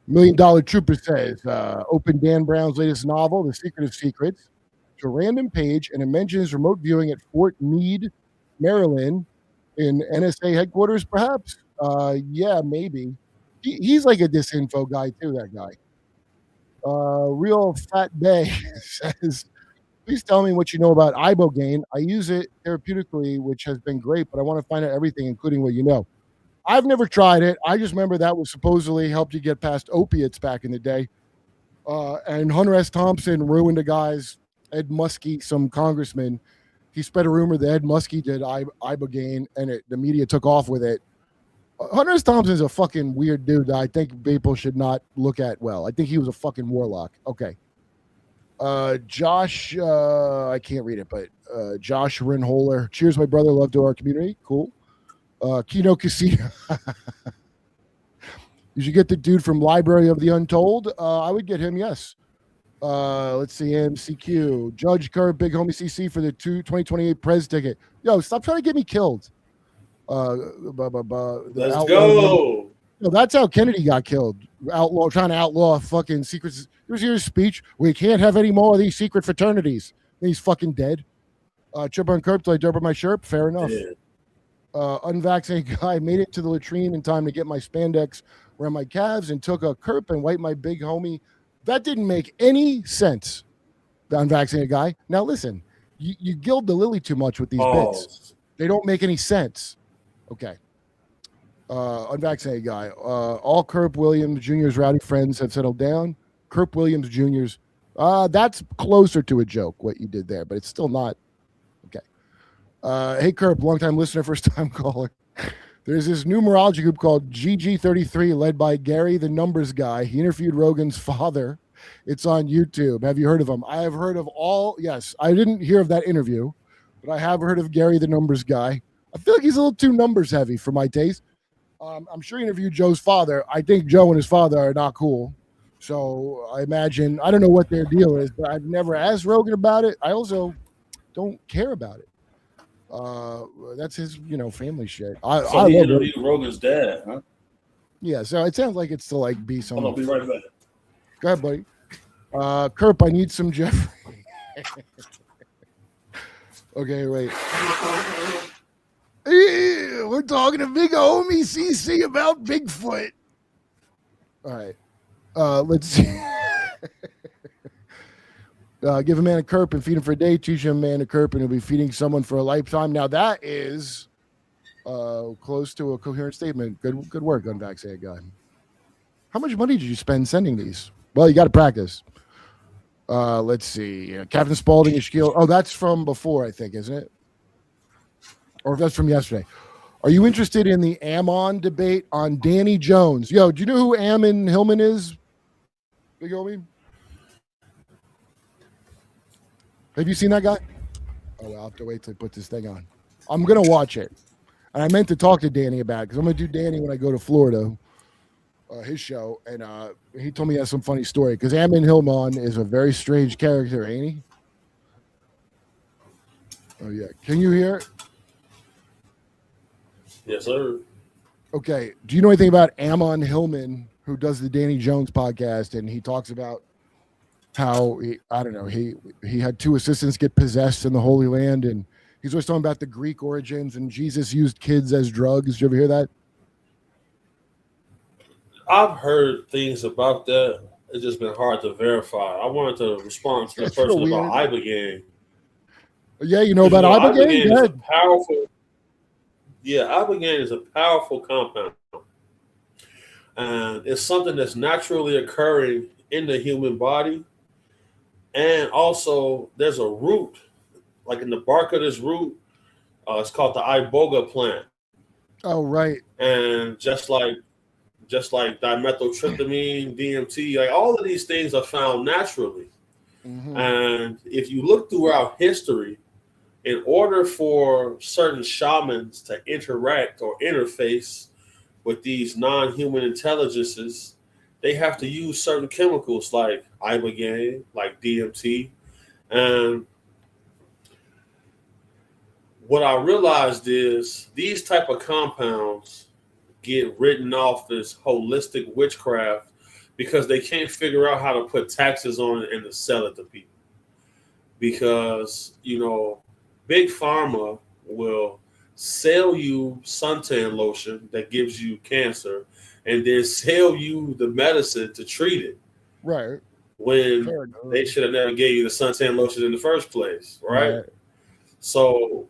$1 Million Trooper says, open Dan Brown's latest novel, The Secret of Secrets, to a random page, and it mentions remote viewing at Fort Meade, Maryland, in NSA headquarters, perhaps. Yeah, maybe. He's like a disinfo guy too. That guy. Real Fat Bay says, please tell me what you know about ibogaine. I use it therapeutically, which has been great, but I want to find out everything, including what you know. I've never tried it. I just remember that was supposedly helped you get past opiates back in the day. And Hunter S. Thompson ruined a guy's Ed Muskie, some congressman. He spread a rumor that Ed Muskie did ibogaine, and the media took off with it. Hunter S. Thompson's a fucking weird dude that I think people should not look at well. I think he was a fucking warlock. Okay. Josh, I can't read it, but Josh Rinholer. Cheers, my brother. Love to our community. Cool. Kino Casino. You should get the dude from Library of the Untold. I would get him, yes. Let's see, MCQ. Judge Kurp, Big Homie CC for the 2028 Prez ticket. Yo, stop trying to get me killed. Let's go. No, that's how Kennedy got killed. Trying to outlaw fucking secrets. Here's your speech. We can't have any more of these secret fraternities. And he's fucking dead. Chipper and Kurp, till I double my shirt. Fair enough. Yeah. Unvaccinated guy made it to the latrine in time to get my spandex around my calves and took a Kurp and wiped my big homie. That didn't make any sense. The unvaccinated guy. Now listen, you gild the lily too much with these bits. They don't make any sense. Okay. Unvaccinated guy. All Kurp Williams Jr.'s rowdy friends have settled down. Kurp Williams Jr.'s. That's closer to a joke, what you did there, but it's still not. Okay. Hey, Kurp, long-time listener, first-time caller. There's this numerology group called GG33 led by Gary, the numbers guy. He interviewed Rogan's father. It's on YouTube. Have you heard of him? I have heard of all. Yes, I didn't hear of that interview, but I have heard of Gary, the numbers guy. I feel like he's a little too numbers heavy for my taste. I'm sure he interviewed Joe's father. I think Joe and his father are not cool. So I imagine, I don't know what their deal is, but I've never asked Rogan about it. I also don't care about it. That's his, family shit. So he interviewed Rogan's dad, huh? Yeah, so it sounds like it's to like be some. I'll be right back. Go ahead, buddy. Kurp, I need some Jeffrey. Okay, wait. We're talking to big homie CC about Bigfoot. All right. Let's see. Give a man a Kurp and feed him for a day. Teach him a man a Kurp and he'll be feeding someone for a lifetime. Now that is close to a coherent statement. Good work, unvaccinated guy. How much money did you spend sending these? Well, you got to practice. Let's see. Captain Spaulding and Shaquille. Oh, that's from before, I think, isn't it? Or if that's from yesterday. Are you interested in the Ammon debate on Danny Jones? Yo, do you know who Ammon Hillman is? Big homie? Have you seen that guy? Oh, I'll have to wait till I put this thing on. I'm going to watch it. And I meant to talk to Danny about it because I'm going to do Danny when I go to Florida, his show. And he told me he has some funny story because Ammon Hillman is a very strange character, ain't he? Oh, yeah. Can you hear it? Yes, sir. Okay. Do you know anything about Ammon Hillman, who does the Danny Jones podcast? And he talks about how he had two assistants get possessed in the Holy Land, and he's always talking about the Greek origins and Jesus used kids as drugs. Did you ever hear that? I've heard things about that. It's just been hard to verify. I wanted to respond to the person about ibogaine. Yeah, you know about ibogaine? Ibogaine is a powerful. Yeah, ibogaine is a powerful compound, and it's something that's naturally occurring in the human body. And also, there's a root, like in the bark of this root, it's called the iboga plant. Oh, right. And just like just like dimethyltryptamine, DMT, like all of these things are found naturally. Mm-hmm. And if you look throughout history, in order for certain shamans to interact or interface with these non-human intelligences, they have to use certain chemicals like ibogaine, like DMT. And what I realized is these type of compounds get written off as holistic witchcraft because they can't figure out how to put taxes on it and to sell it to people. Because, Big Pharma will sell you suntan lotion that gives you cancer and then sell you the medicine to treat it. Right. When they should have never gave you the suntan lotion in the first place, right? So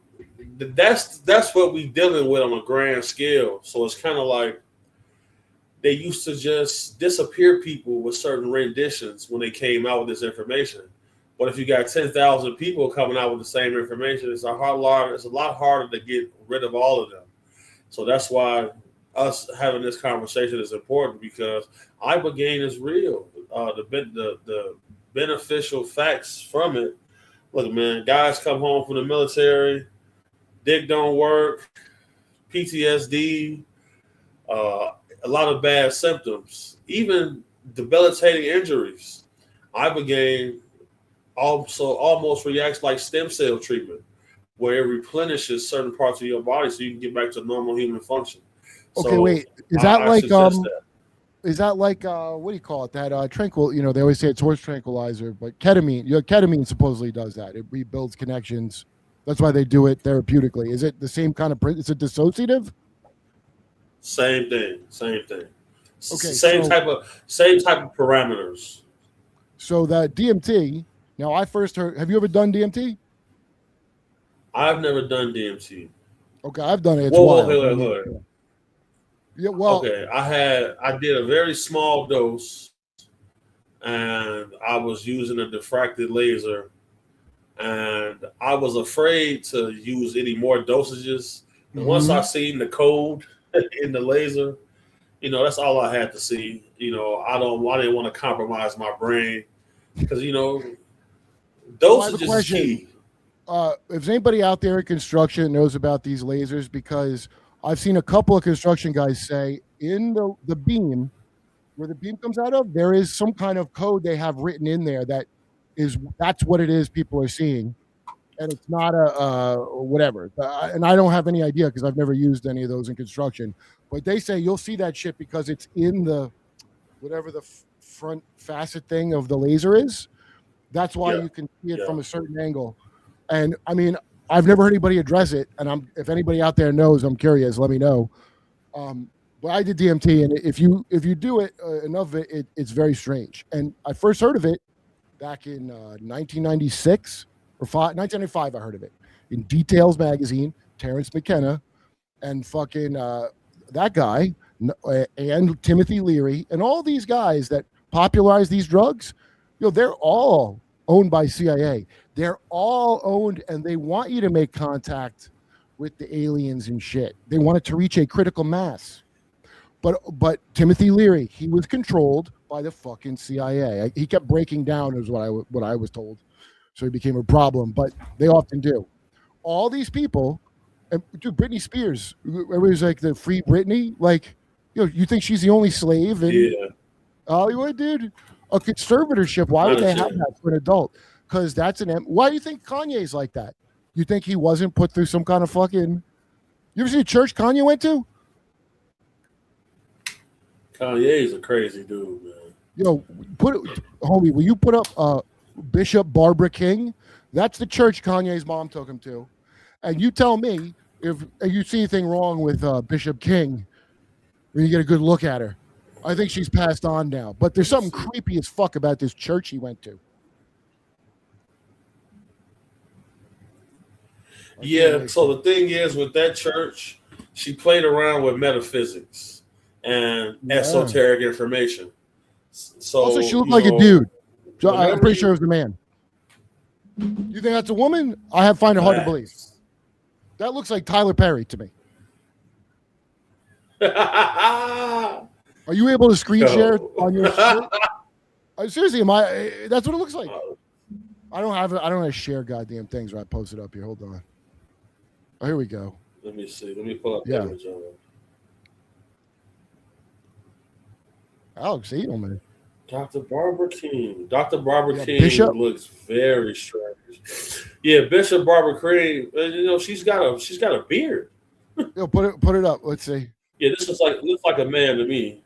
that's what we dealing with on a grand scale. So it's kind of like they used to just disappear people with certain renditions when they came out with this information. But if you got 10,000 people coming out with the same information, it's a lot harder to get rid of all of them. So that's why us having this conversation is important, because ibogaine is real. The beneficial facts from it. Look, man, guys come home from the military, dick don't work, PTSD, a lot of bad symptoms, even debilitating injuries. Ibogaine also almost reacts like stem cell treatment, where it replenishes certain parts of your body so you can get back to normal human function. Okay, so wait. Is that like what do you call it? That tranquil, they always say it's horse tranquilizer, but ketamine, ketamine supposedly does that. It rebuilds connections. That's why they do it therapeutically. Is it the same kind of, is it dissociative? Same thing. Okay. Same type of parameters. So that DMT, now I first heard, have you ever done DMT? I've never done DMT. Okay, I've done it. It's wild. Wait. Yeah, well, okay. I did a very small dose, and I was using a diffracted laser, and I was afraid to use any more dosages. And once I seen the code in the laser, that's all I had to see. I didn't want to compromise my brain, because dosage is key. If anybody out there in construction knows about these lasers, because I've seen a couple of construction guys say in the beam, where the beam comes out of, there is some kind of code they have written in there that's what it is people are seeing, and it's not a whatever. And I don't have any idea because I've never used any of those in construction. But they say you'll see that shit because it's in the whatever the front facet thing of the laser is. That's why you can see it from a certain angle. And I mean, I've never heard anybody address it. And if anybody out there knows, I'm curious. Let me know. But I did DMT, and if you do it enough of it, it's very strange. And I first heard of it back in 1996 or 1995. I heard of it in Details magazine. Terrence McKenna and fucking that guy and Timothy Leary and all these guys that popularized these drugs. They're all owned by CIA. They're all owned, and they want you to make contact with the aliens and shit. They want it to reach a critical mass. But Timothy Leary, he was controlled by the fucking CIA. He kept breaking down, is what I was told. So he became a problem. But they often do. All these people, and dude, Britney Spears, everybody's like the free Britney. Like, you think she's the only slave in Hollywood, dude? A conservatorship. Why would they have that for an adult? Because that's why do you think Kanye's like that? You think he wasn't put through some kind of fucking? You ever see a church Kanye went to? Kanye's a crazy dude, man. Homie, will you put up Bishop Barbara King? That's the church Kanye's mom took him to. And you tell me if you see anything wrong with Bishop King when you get a good look at her. I think she's passed on now. But there's something creepy as fuck about this church he went to. Yeah, so the thing is, with that church, she played around with metaphysics and esoteric information. So also, she looked like a dude. I'm pretty sure it was the man. You think that's a woman? I find it hard to believe. That looks like Tyler Perry to me. Are you able to screen share Yo. on your shirt? Seriously, am I? That's what it looks like. I don't have to share goddamn things when I post it up here. Hold on. Oh, here we go. Let me see. Let me pull up the Yeah. image of it. Alex Edelman. Dr. Barbara King. Dr. Barbara King Bishop. looks very strange. Yeah, Bishop Barbara King. You know, she's got a beard. Yo, put it up. Let's see. Yeah, this looks like a man to me.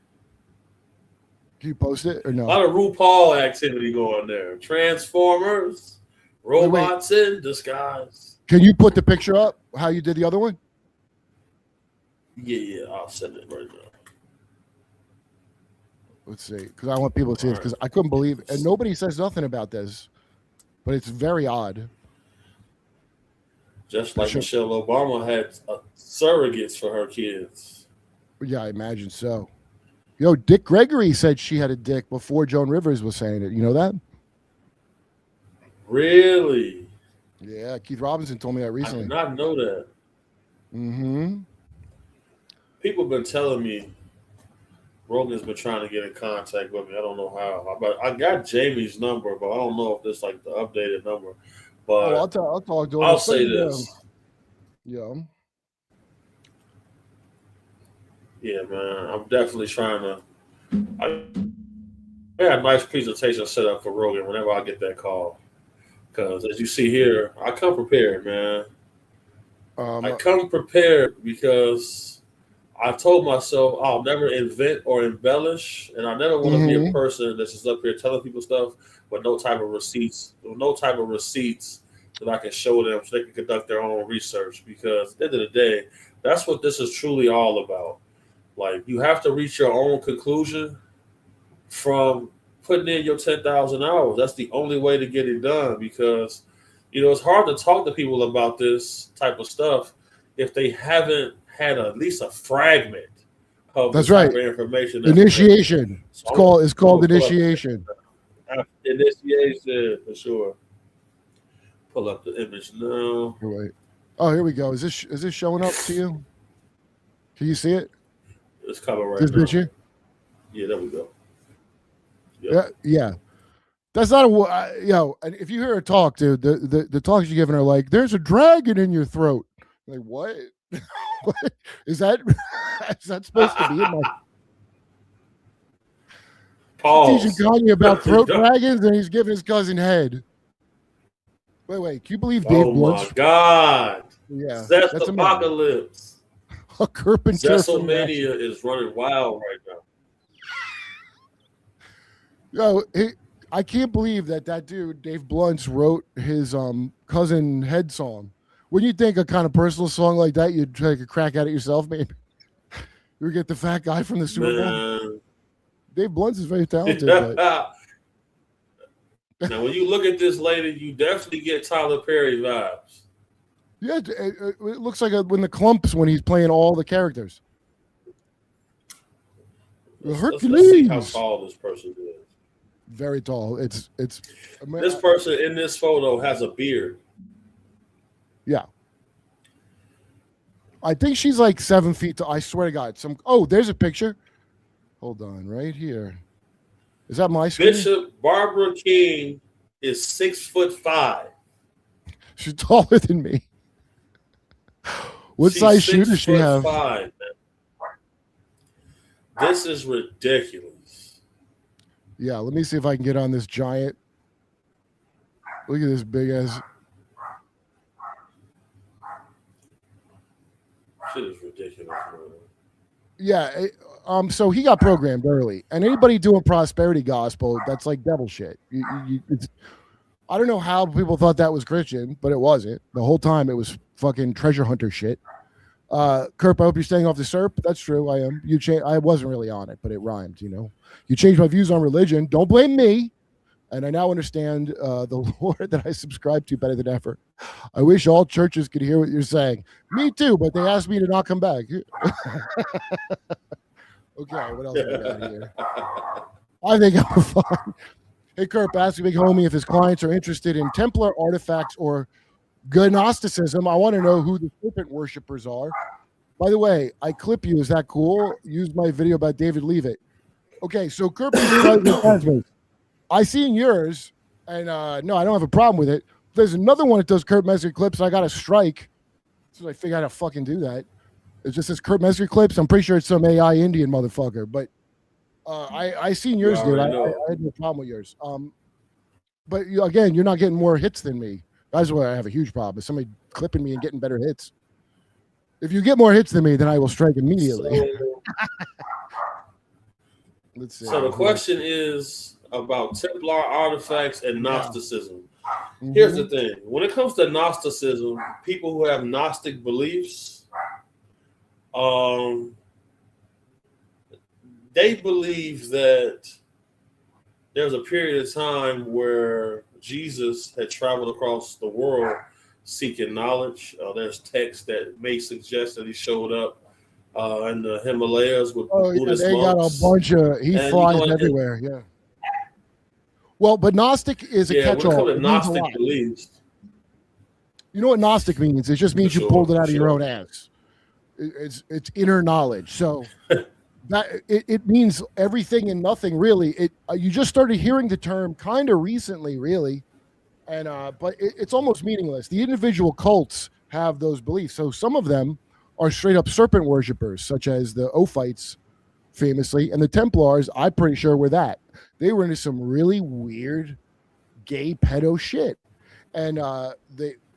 Can you post it or no? A lot of RuPaul activity going there. Transformers, robots in disguise. Can you put the picture up? How you did the other one? Yeah, I'll send it right now. Let's see, because I want people to see it. Because I couldn't believe it. And nobody says nothing about this, but it's very odd. Just like Michelle Obama had surrogates for her kids. Yeah, I imagine so. Yo, Dick Gregory said she had a dick before Joan Rivers was saying it. You know that? Really? Yeah, Keith Robinson told me that recently. I did not know that. Mm-hmm. People have been telling me Rogan's been trying to get in contact with me. I don't know how. But I got Jamie's number, but I don't know if this is like the updated number. But I'll talk to him. I'll say this. Yeah. Yeah, man. I'm definitely trying to. I got a nice presentation set up for Rogan whenever I get that call. Because as you see here, I come prepared, man. I come prepared because I told myself I'll never invent or embellish, and I never want to be a person that's just up here telling people stuff with no type of receipts, that I can show them so they can conduct their own research. Because at the end of the day, that's what this is truly all about. Like, you have to reach your own conclusion from putting in your 10,000 hours. That's the only way to get it done, because, you know, it's hard to talk to people about this type of stuff if they haven't had at least a fragment of that's the right. type of information. Initiation. So it's called initiation. Initiation, for sure. Pull up the image now. Wait. Oh, here we go. Is this showing up to you? Can you see it? It's coming right this now. Picture? Yeah, there we go. Yep. Yeah. That's not and if you hear her talk, dude, the talks you're giving her, like, there's a dragon in your throat. Like, what? What? Is that supposed to be in my teaching Kanye about throat dragons, and he's giving his cousin head. Wait, can you believe Dave Blunt's? Oh my God. Yeah. That's apocalypse. A Kurp and WrestleMania is running wild right now. Yo, I can't believe that dude, Dave Blunt's, wrote his cousin head song. When you think a kind of personal song like that, you'd take a crack at it yourself, maybe. You would get the fat guy from the Super Bowl. Dave Blunt is very talented. Now, when you look at this lady, you definitely get Tyler Perry vibes. Yeah, it looks like when the Clumps, when he's playing all the characters. Let's see how tall this person is. Very tall. It's. This person in this photo has a beard. Yeah. I think she's like 7 feet tall. I swear to God. There's a picture. Hold on, right here. Is that my screen? Bishop Barbara King is 6'5". She's taller than me. What size shoe does she have? 5, man. This is ridiculous. Yeah, let me see if I can get on this giant. Look at this big ass. Shit is ridiculous, man. Yeah, so he got programmed early, and anybody doing prosperity gospel, that's like devil shit. I don't know how people thought that was Christian, but it wasn't. The whole time it was fucking treasure hunter shit. Kurp, I hope you're staying off the SERP. That's true. I am. I wasn't really on it, but it rhymed. You know, you changed my views on religion. Don't blame me. And I now understand the Lord that I subscribe to better than ever. I wish all churches could hear what you're saying. Me too, but they asked me to not come back. Okay, what else we got here? I think I'm fine. Hey, Kurp, ask a big homie if his clients are interested in Templar artifacts or Gnosticism. I want to know who the serpent worshippers are. By the way, I clip you. Is that cool? Use my video about David Leavitt. Okay, so Kurp is slightly plasmids. I seen yours, and no, I don't have a problem with it. There's another one that does Kurp Messer clips. I got a strike, so I figured out how to fucking do that. It just says Kurp Messer clips. I'm pretty sure it's some AI Indian motherfucker, but I seen You yours, dude. I already know. had no problem with yours. But again, you're not getting more hits than me. That's where I have a huge problem. Is somebody clipping me and getting better hits. If you get more hits than me, then I will strike immediately. So, Let's see. so the question is about Templar artifacts and Gnosticism. Mhm. Here's the thing: when it comes to Gnosticism, people who have Gnostic beliefs, they believe that there's a period of time where Jesus had traveled across the world seeking knowledge. There's texts that may suggest that he showed up in the Himalayas with Buddhist they got a monks. bunch of he And flies you know, everywhere. Yeah. Well, but Gnostic is a when it catch-all. comes to It means a Gnostic lot. beliefs, You know what Gnostic means? It just means For you pulled it sure, out for of your sure. own ass. It's inner knowledge. So that it means everything and nothing really. It you just started hearing the term kind of recently, really, and but it's almost meaningless. The individual cults have those beliefs. So some of them are straight up serpent worshippers, such as the Ophites, famously, and the Templars. I'm pretty sure were that. They were into some really weird gay pedo shit, and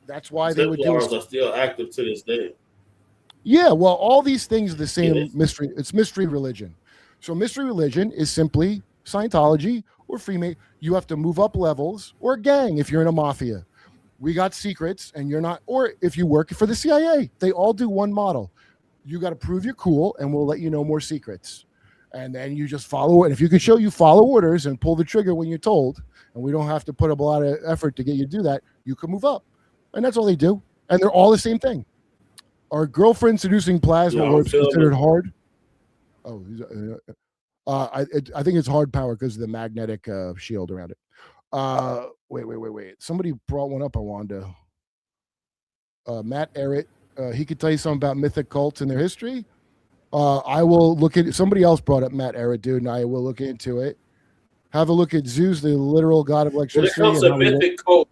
that's why they would do. Templars are still active to this day. Yeah, well, all these things are the Yeah, same mystery. It's mystery religion. So mystery religion is simply Scientology or Freemason. You have to move up levels or a gang if you're in a mafia. We got secrets and you're not, or if you work for the CIA, they all do one model. You got to prove you're cool and we'll let you know more secrets. And then you just follow it. And if you can show you follow orders and pull the trigger when you're told, and we don't have to put up a lot of effort to get you to do that, you can move up. And that's all they do. And they're all the same thing. Are girlfriend seducing plasma I'm orbs considered feeling hard? Oh, I think it's hard power because of the magnetic shield around it. Wait. Somebody brought one up. I wanted to. Matt Errett. He could tell you something about mythic cults and their history. I will look at. Somebody else brought up Matt Errett, dude, and I will look into it. Have a look at Zeus, the literal god of when it electricity. comes And to how he mythic cult,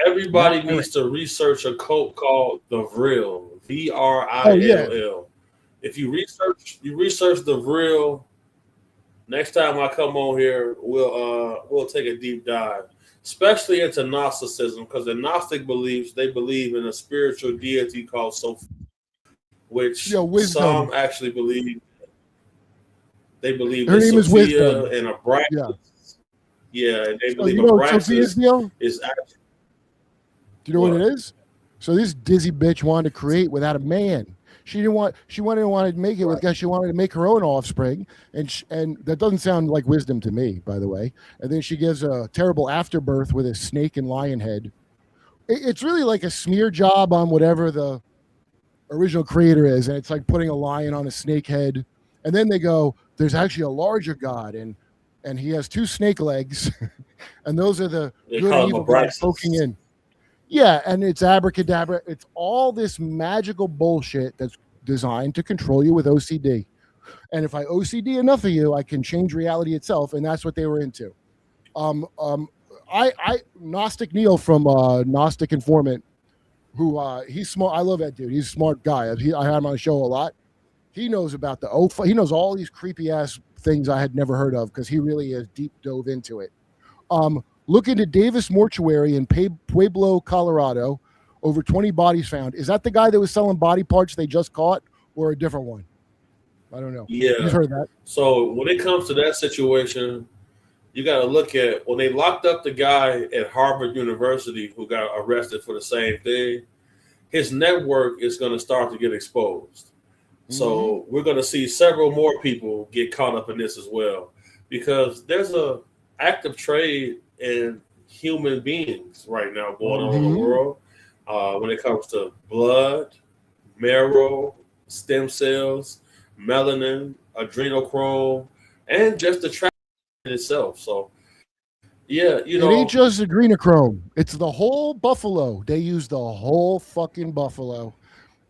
everybody Matt needs to research a cult called the Vril. Oh yeah. VRILL. If you research the Vril. Next time I come on here, we'll take a deep dive, especially into Gnosticism, because the Gnostic beliefs, they believe in a spiritual deity called Sophia, which Yeah, wisdom. some actually believe. They believe Her that name is Sophia Wisdom. and Abraxas. Yeah. Yeah, and they So believe you know what Sophia's Abraxas deal? is actually Do you know what it what? is? So this dizzy bitch wanted to create without a man. She wanted to make it with guys. She wanted to make her own offspring, and that doesn't sound like wisdom to me, by the way. And then she gives a terrible afterbirth with a snake and lion head. It's really like a smear job on whatever the original creator is, and it's like putting a lion on a snake head. And then they go, "There's actually a larger god, and he has two snake legs, and those are the They good call and him evil gods poking Abraxas. in." Yeah, and it's abracadabra. It's all this magical bullshit that's designed to control you with OCD. And if I OCD enough of you, I can change reality itself, and that's what they were into. Um, um, I Gnostic Neil from Gnostic Informant, who he's smart. I love that dude. He's a smart guy. I had him on the show a lot. He knows about he knows all these creepy ass things I had never heard of because he really has deep dove into it. Look into Davis Mortuary in Pueblo, Colorado. Over 20 bodies found. Is that the guy that was selling body parts they just caught, or a different one? I don't know. You've Yeah. heard that? So when it comes to that situation, you got to look at when they locked up the guy at Harvard University who got arrested for the same thing. His network is going to start to get exposed. So we're going to see several more people get caught up in this as well, because there's a active trade in human beings right now going on in the world when it comes to blood, marrow, stem cells, melanin, adrenochrome, and just the trafficking itself. So, yeah, It ain't just adrenochrome. It's the whole buffalo. They use the whole fucking buffalo.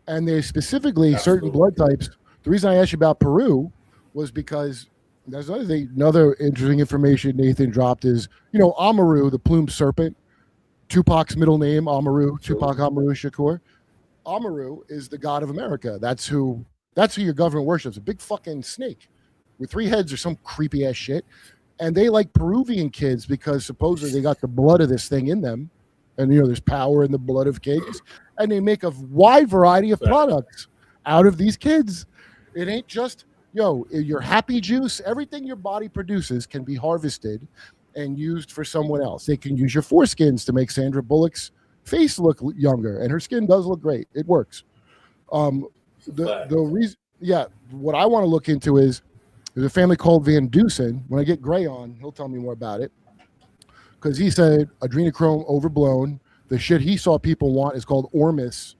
And they specifically certain blood types. The reason I asked you about Peru was because There's another thing, another interesting information Nathan dropped is, Amaru, the plumed serpent, Tupac's middle name, Amaru, True. Tupac Amaru Shakur. Amaru is the god of America. That's who your government worships. A big fucking snake with three heads or some creepy ass shit. And they like Peruvian kids because supposedly they got the blood of this thing in them. And there's power in the blood of kids. And they make a wide variety of products out of these kids. It ain't just your happy juice, everything your body produces can be harvested and used for someone else. They can use your foreskins to make Sandra Bullock's face look younger, and her skin does look great. It works. The reason, what I want to look into is there's a family called Van Dusen. When I get Gray on, he'll tell me more about it because he said adrenochrome overblown. The shit he saw people want is called Ormus,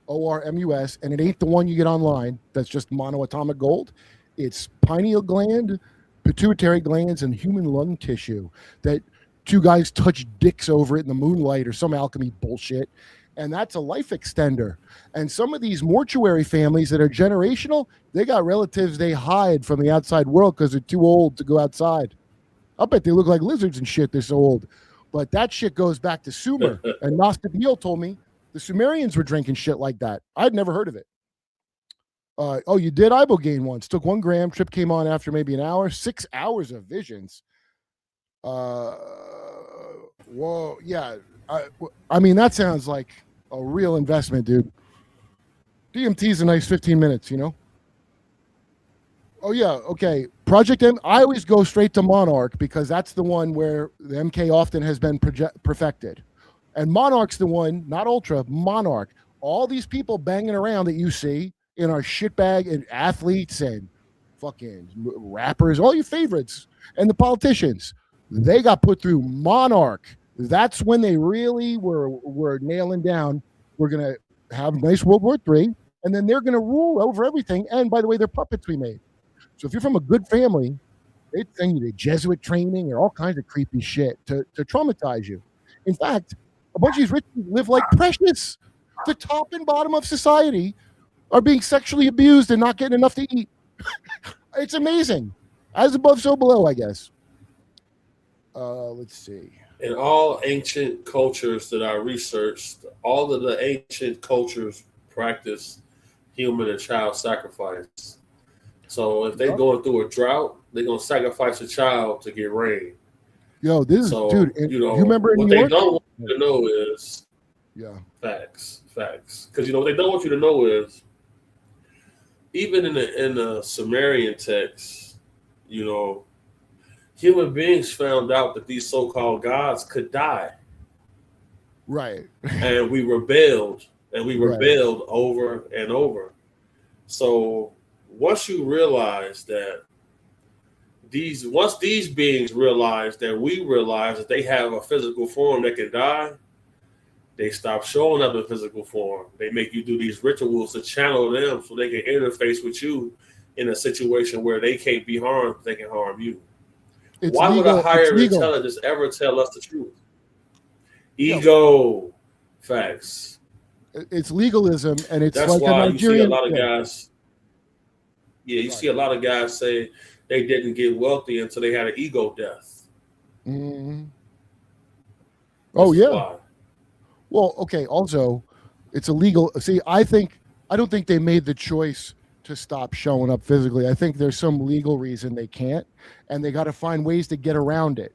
ORMUS, and it ain't the one you get online. That's just monoatomic gold. It's pineal gland, pituitary glands, and human lung tissue that two guys touch dicks over it in the moonlight or some alchemy bullshit. And that's a life extender. And some of these mortuary families that are generational, they got relatives they hide from the outside world because they're too old to go outside. I'll bet they look like lizards and shit. They're so old. But that shit goes back to Sumer. And Gnostic Neil told me the Sumerians were drinking shit like that. I'd never heard of it. You did ibogaine once. Took 1 gram. Trip came on after maybe an hour. 6 hours of visions. Whoa, yeah. I mean, that sounds like a real investment, dude. DMT is a nice 15 minutes, Oh, yeah, okay. Project M, I always go straight to Monarch because that's the one where the MK often has been perfected. And Monarch's the one, not Ultra, Monarch. All these people banging around that you see in our shitbag and athletes and fucking rappers, all your favorites, and the politicians, they got put through Monarch. That's when they really were nailing down. We're going to have nice World War III, and then they're going to rule over everything. And by the way, they're puppets we made. So if you're from a good family, they send you to Jesuit training or all kinds of creepy shit to traumatize you. In fact, a bunch of these rich people live like precious. The top and bottom of society are being sexually abused and not getting enough to eat. It's amazing. As above, so below, I guess. Let's see. In all ancient cultures that I researched, all of the ancient cultures practice human and child sacrifice. So if they're going through a drought, they're going to sacrifice a child to get rain. Yo, this so, is, dude, you remember in what New they York? don't want you to know is facts. Because, what they don't want you to know is even in the Sumerian text, human beings found out that these so-called gods could die. Right. And we rebelled. And we rebelled over and over. So once you realize that once these beings realize that we realize that they have a physical form that can die, they stop showing up in physical form. They make you do these rituals to channel them so they can interface with you in a situation where they can't be harmed, they can harm you. Why would a higher intelligence ever tell us the truth? Ego. Facts. It's legalism, and it's that's like why you see a lot of guys. Yeah, you see a lot of guys say they didn't get wealthy until they had an ego death. Mm-hmm. Oh yeah. Why. Well, okay. Also, it's illegal. See, I don't think they made the choice to stop showing up physically. I think there's some legal reason they can't, and they got to find ways to get around it.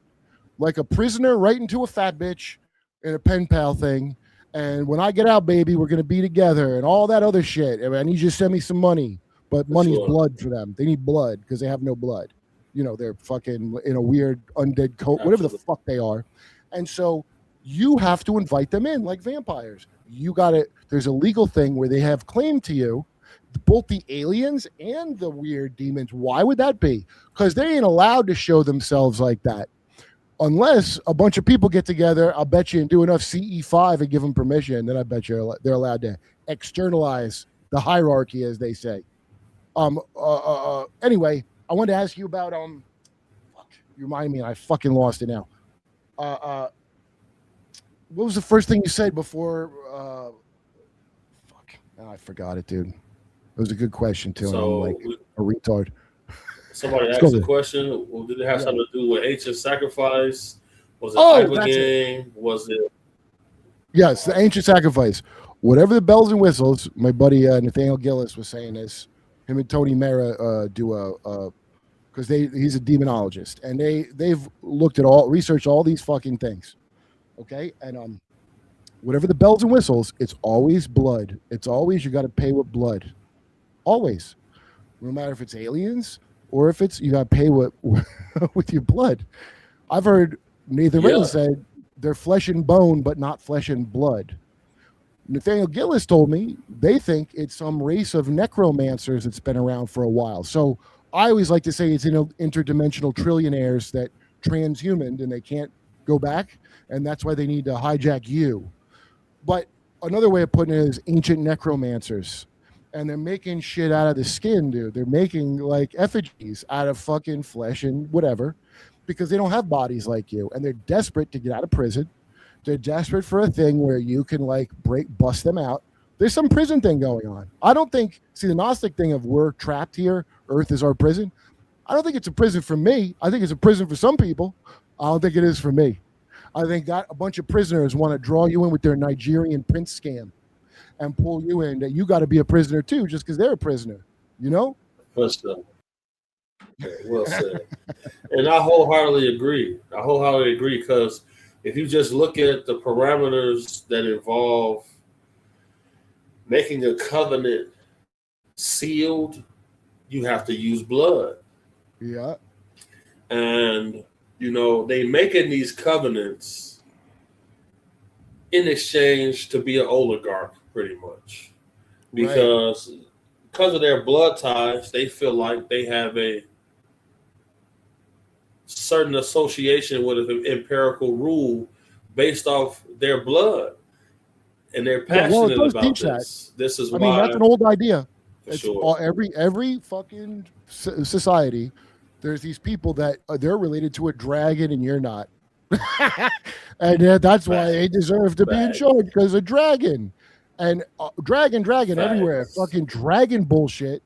Like a prisoner right into a fat bitch in a pen pal thing. And when I get out, baby, we're going to be together and all that other shit. I need you to send me some money. But money's blood for them. They need blood because they have no blood. They're fucking in a weird undead cult, whatever the fuck they are. And so you have to invite them in like vampires. There's a legal thing where they have claim to you, both the aliens and the weird demons. Why would that be? Because they ain't allowed to show themselves like that. Unless a bunch of people get together, I'll bet you, and do enough CE5 and give them permission, then I bet you they're allowed to externalize the hierarchy, as they say. Anyway, I wanted to ask you about you remind me, I fucking lost it now. What was the first thing you said before? I forgot it, dude. It was a good question too. So, I'm like a retard. Somebody Let's asked go a there. question. Well, did it have Yeah. something to do with ancient sacrifice? Was it Oh, that's it. Ibogaine? Was it? Yes, the ancient sacrifice. Whatever the bells and whistles, my buddy Nathaniel Gillis was saying this. Him and Tony Mera do a because he's a demonologist and they've looked at researched all these fucking things. Okay, and whatever the bells and whistles, it's always blood. It's always you got to pay with blood. Always, no matter if it's aliens or if it's you got to pay with with your blood. I've heard Nathan Reynolds said they're flesh and bone, but not flesh and blood. Nathaniel Gillis told me they think it's some race of necromancers that's been around for a while. So I always like to say it's interdimensional trillionaires that transhumaned and they can't go back, and that's why they need to hijack you. But another way of putting it is ancient necromancers. And they're making shit out of the skin, dude. They're making like effigies out of fucking flesh and whatever because they don't have bodies like you. And they're desperate to get out of prison. They're desperate for a thing where you can like bust them out. There's some prison thing going on. I don't think, see, the Gnostic thing of we're trapped here, Earth is our prison. I don't think it's a prison for me. I think it's a prison for some people. I don't think it is for me. I think that a bunch of prisoners want to draw you in with their Nigerian prince scam and pull you in that you got to be a prisoner too, just because they're a prisoner, you know? Well said. Well said. And I wholeheartedly agree. Because if you just look at the parameters that involve making a covenant sealed, you have to use blood. Yeah. And, they making these covenants in exchange to be an oligarch, pretty much. Because of their blood ties, they feel like they have a certain association with an empirical rule based off their blood. And they're passionate about this. This is why. I mean, that's an old idea. It's sure. Every fucking society, there's these people that they're related to a dragon and you're not. And that's why they deserve to be in charge because a dragon. And dragon everywhere. Fucking dragon bullshit.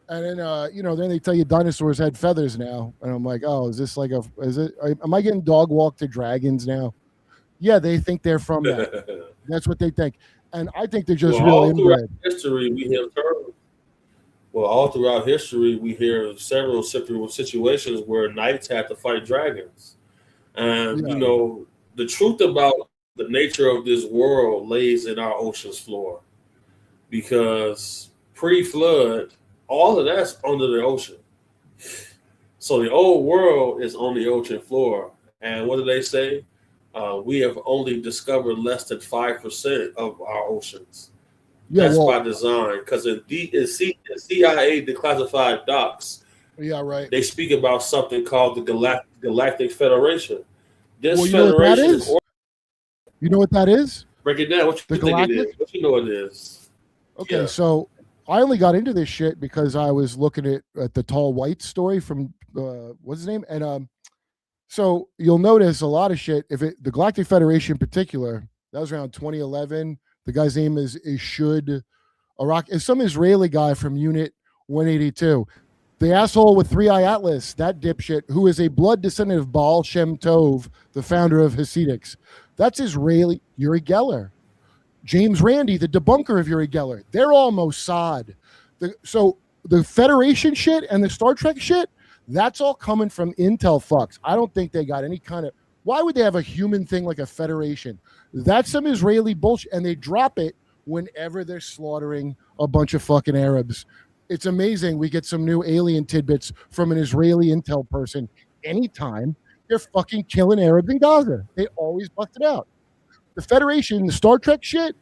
And then, then they tell you dinosaurs had feathers now. And I'm like, oh, is this like am I getting dog walked to dragons now? Yeah, they think they're from that. That's what they think. And I think they're just real inbred. All throughout history, we hear several situations where knights had to fight dragons. And, the truth about the nature of this world lays in our ocean's floor. Because pre-flood, all of that's under the ocean. So the old world is on the ocean floor. And what do they say? We have only discovered less than 5% of our oceans. Yeah, that's by design. Because in CIA declassified docs, they speak about something called the Galactic Federation. This federation is. You know what that is? Break it down. What you think it is? What you know it is? Okay, so I only got into this shit because I was looking at the Tall White story from what's his name, and so you'll notice a lot of shit. The Galactic Federation in particular, that was around 2011. The guy's name is Shud Arak. Is some Israeli guy from Unit 182. The asshole with 3-eye Atlas, that dipshit, who is a blood descendant of Baal Shem Tov, the founder of Hasidics. That's Israeli. Uri Geller. James Randi, the debunker of Uri Geller. They're all Mossad. So the Federation shit and the Star Trek shit, that's all coming from Intel fucks. I don't think they got any kind of... Why would they have a human thing like a Federation? That's some Israeli bullshit, and they drop it whenever they're slaughtering a bunch of fucking Arabs. It's amazing. We get some new alien tidbits from an Israeli intel person anytime they're fucking killing Arabs in Gaza. They always bust it out. The Federation, the Star Trek shit,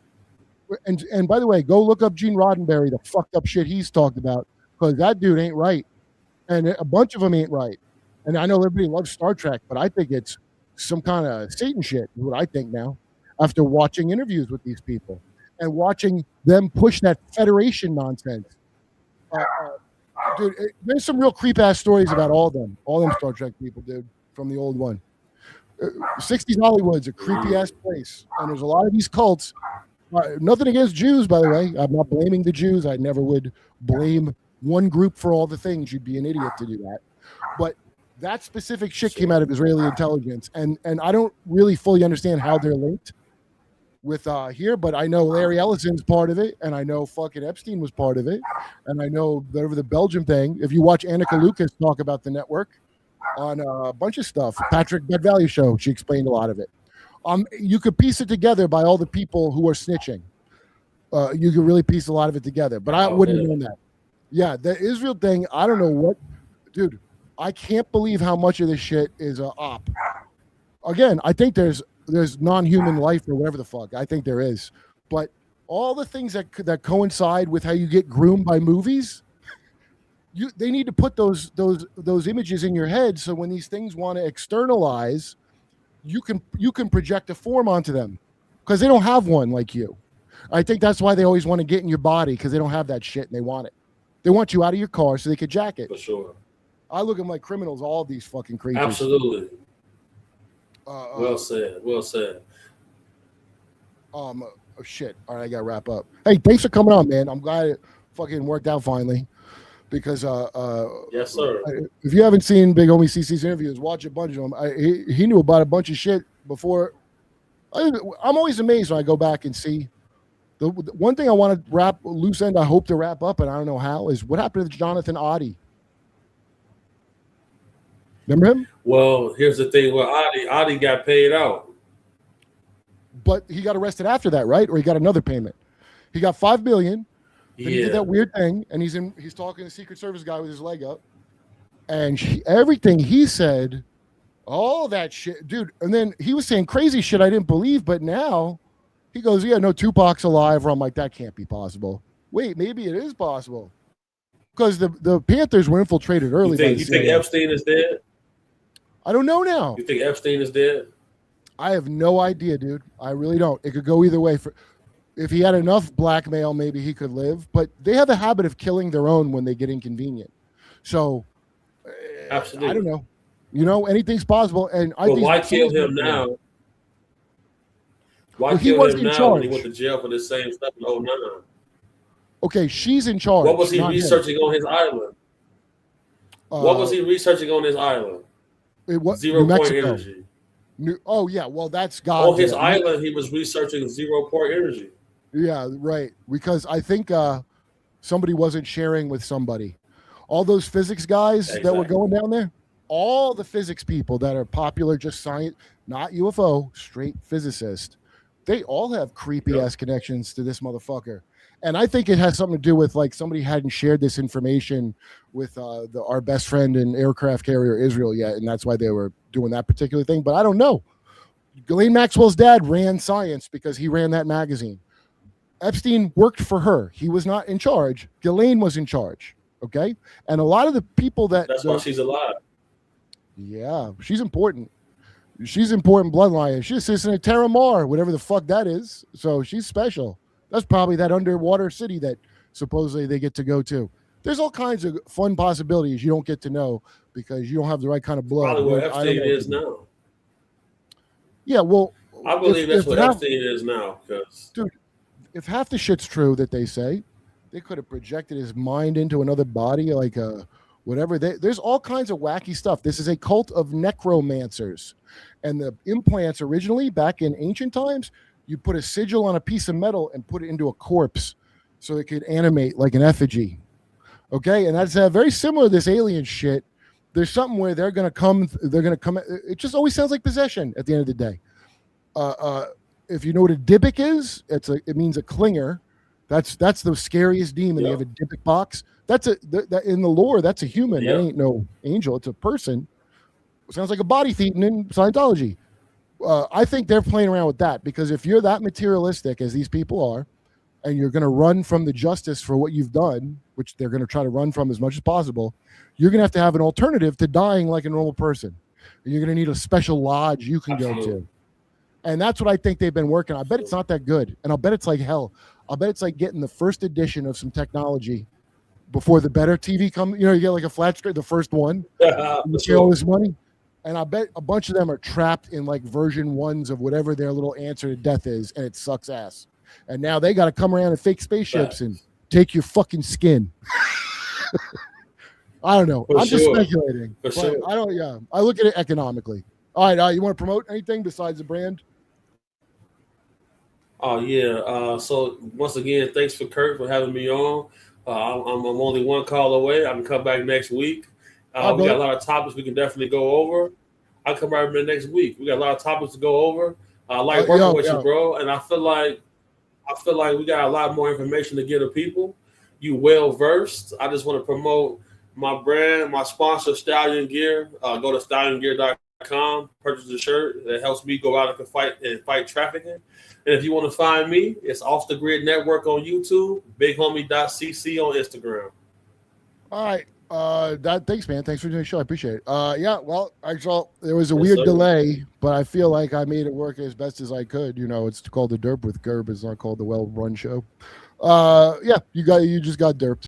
and by the way, go look up Gene Roddenberry, the fucked up shit he's talked about, because that dude ain't right. And a bunch of them ain't right. And I know everybody loves Star Trek, but I think it's some kind of Satan shit, is what I think now, after watching interviews with these people and watching them push that Federation nonsense. Dude, there's some real creep-ass stories about all them Star Trek people, dude, from the old one. 60s Hollywood's a creepy-ass place, and there's a lot of these cults. Nothing against Jews, by the way. I'm not blaming the Jews. I never would blame one group for all the things. You'd be an idiot to do that. But that specific shit came out of Israeli intelligence, and I don't really fully understand how they're linked with here, but I know Larry Ellison's part of it, and I know fucking Epstein was part of it, and I know the Belgium thing. If you watch Annika Lucas talk about the network on a bunch of stuff, Patrick Bed Value show, she explained a lot of it. You could piece it together by all the people who are snitching. You could really piece a lot of it together, but I wouldn't have known that. Yeah, the Israel thing, I don't know what, dude. I can't believe how much of this shit is a op. Again, I think there's non-human life or whatever the fuck. I think there is, but all the things that coincide with how you get groomed by movies, they need to put those images in your head, so when these things want to externalize, you can project a form onto them, because they don't have one like you. I think that's why they always want to get in your body, because they don't have that shit and they want it. They want you out of your car so they could jack it. For sure. I look at them like criminals, all of these fucking creatures. Absolutely. Well said. Well said. Oh, shit. All right, I got to wrap up. Hey, thanks for coming on, man. I'm glad it fucking worked out finally. Because yes, sir. If you haven't seen Big Homie CC's interviews, watch a bunch of them. He knew about a bunch of shit before. I'm always amazed when I go back and see. The one thing I want to wrap loose end, I hope to wrap up, and I don't know how, is what happened to Jonathan Oddie. Remember him? Well, here's the thing. Well, Oddie got paid out, but he got arrested after that, right? Or he got another payment. He got $5 million. Then he did that weird thing, and he's talking to the Secret Service guy with his leg up, and everything he said, all that shit, dude. And then he was saying crazy shit I didn't believe, but now he goes, "Yeah, no, Tupac's alive." Or I'm like, that can't be possible. Wait, maybe it is possible, because the Panthers were infiltrated early. You think Epstein is dead? I don't know now. You think Epstein is dead? I have no idea, dude. I really don't. It could go either way. If he had enough blackmail, maybe he could live. But they have a habit of killing their own when they get inconvenient. So, absolutely, I don't know. You know, anything's possible. And why kill him now? Why kill him now when he went to jail for the same stuff in 2009? Okay, she's in charge. What was he researching on his island? What was he researching on his island? 0 point energy. Oh yeah, well that's God. On his island, he was researching 0 point energy. Yeah, right. Because I think somebody wasn't sharing with somebody. All those physics guys that were going down there, all the physics people that are popular, just science, not UFO, straight physicist, they all have creepy ass connections to this motherfucker. And I think it has something to do with like somebody hadn't shared this information with our best friend in aircraft carrier Israel yet, and that's why they were doing that particular thing. But I don't know. Ghislaine Maxwell's dad ran science because he ran that magazine. Epstein worked for her. He was not in charge. Ghislaine was in charge. Okay, and a lot of the people that's why she's alive. Yeah, she's important. She's important bloodline. She's assistant at Terra Mar, whatever the fuck that is. So she's special. That's probably that underwater city that supposedly they get to go to. There's all kinds of fun possibilities you don't get to know because you don't have the right kind of blood. Probably where Epstein is now. Yeah, well, I believe that's what Epstein is now. Dude, if half the shit's true that they say, they could have projected his mind into another body, like whatever. There's all kinds of wacky stuff. This is a cult of necromancers, and the implants originally back in ancient times. You put a sigil on a piece of metal and put it into a corpse so it could animate like an effigy. Okay. And that's very similar to this alien shit. There's something where they're going to come. It just always sounds like possession at the end of the day. If you know what a Dybbuk is, it means a clinger. That's the scariest demon. They have a Dybbuk box. That in the lore, that's a human. That ain't no angel. It's a person. It sounds like a body thief in Scientology. I think they're playing around with that because if you're that materialistic as these people are, and you're going to run from the justice for what you've done, which they're going to try to run from as much as possible, you're going to have an alternative to dying like a normal person. You're going to need a special lodge you can go to. And that's what I think they've been working on. I bet it's not that good. And I'll bet it's like hell. I'll bet it's like getting the first edition of some technology before the better TV comes. You get like a flat screen, the first one. You see all this money. And I bet a bunch of them are trapped in like version 1s of whatever their little answer to death is, and it sucks ass. And now they got to come around in fake spaceships and take your fucking skin. I don't know. For I'm just sure. speculating. For But sure. I don't. Yeah, I look at it economically. All right. You want to promote anything besides the brand? Oh yeah. So once again, thanks for Kurt for having me on. I'm only one call away. I can come back next week. All right, We got brother. a lot of topics we can definitely go over. I'll come right back next week. We got a lot of topics to go over. I like working with you, Yo. bro, and I feel like we got a lot more information to give to people. You well versed. I just want to promote my brand, my sponsor, Stallion Gear. Go to stalliongear.com, purchase a shirt that helps me go out and fight trafficking. And if you want to find me, it's Off the Grid Network on YouTube, bighomie.cc on Instagram. All right. Thanks, man. Thanks for doing the show. I appreciate it. Yeah. Well, actually, there was a Yes, weird sir. delay, but I feel like I made it work as best as I could. It's called the Derp with Kurp. It's not called the Well Run Show. Yeah. You just got derped.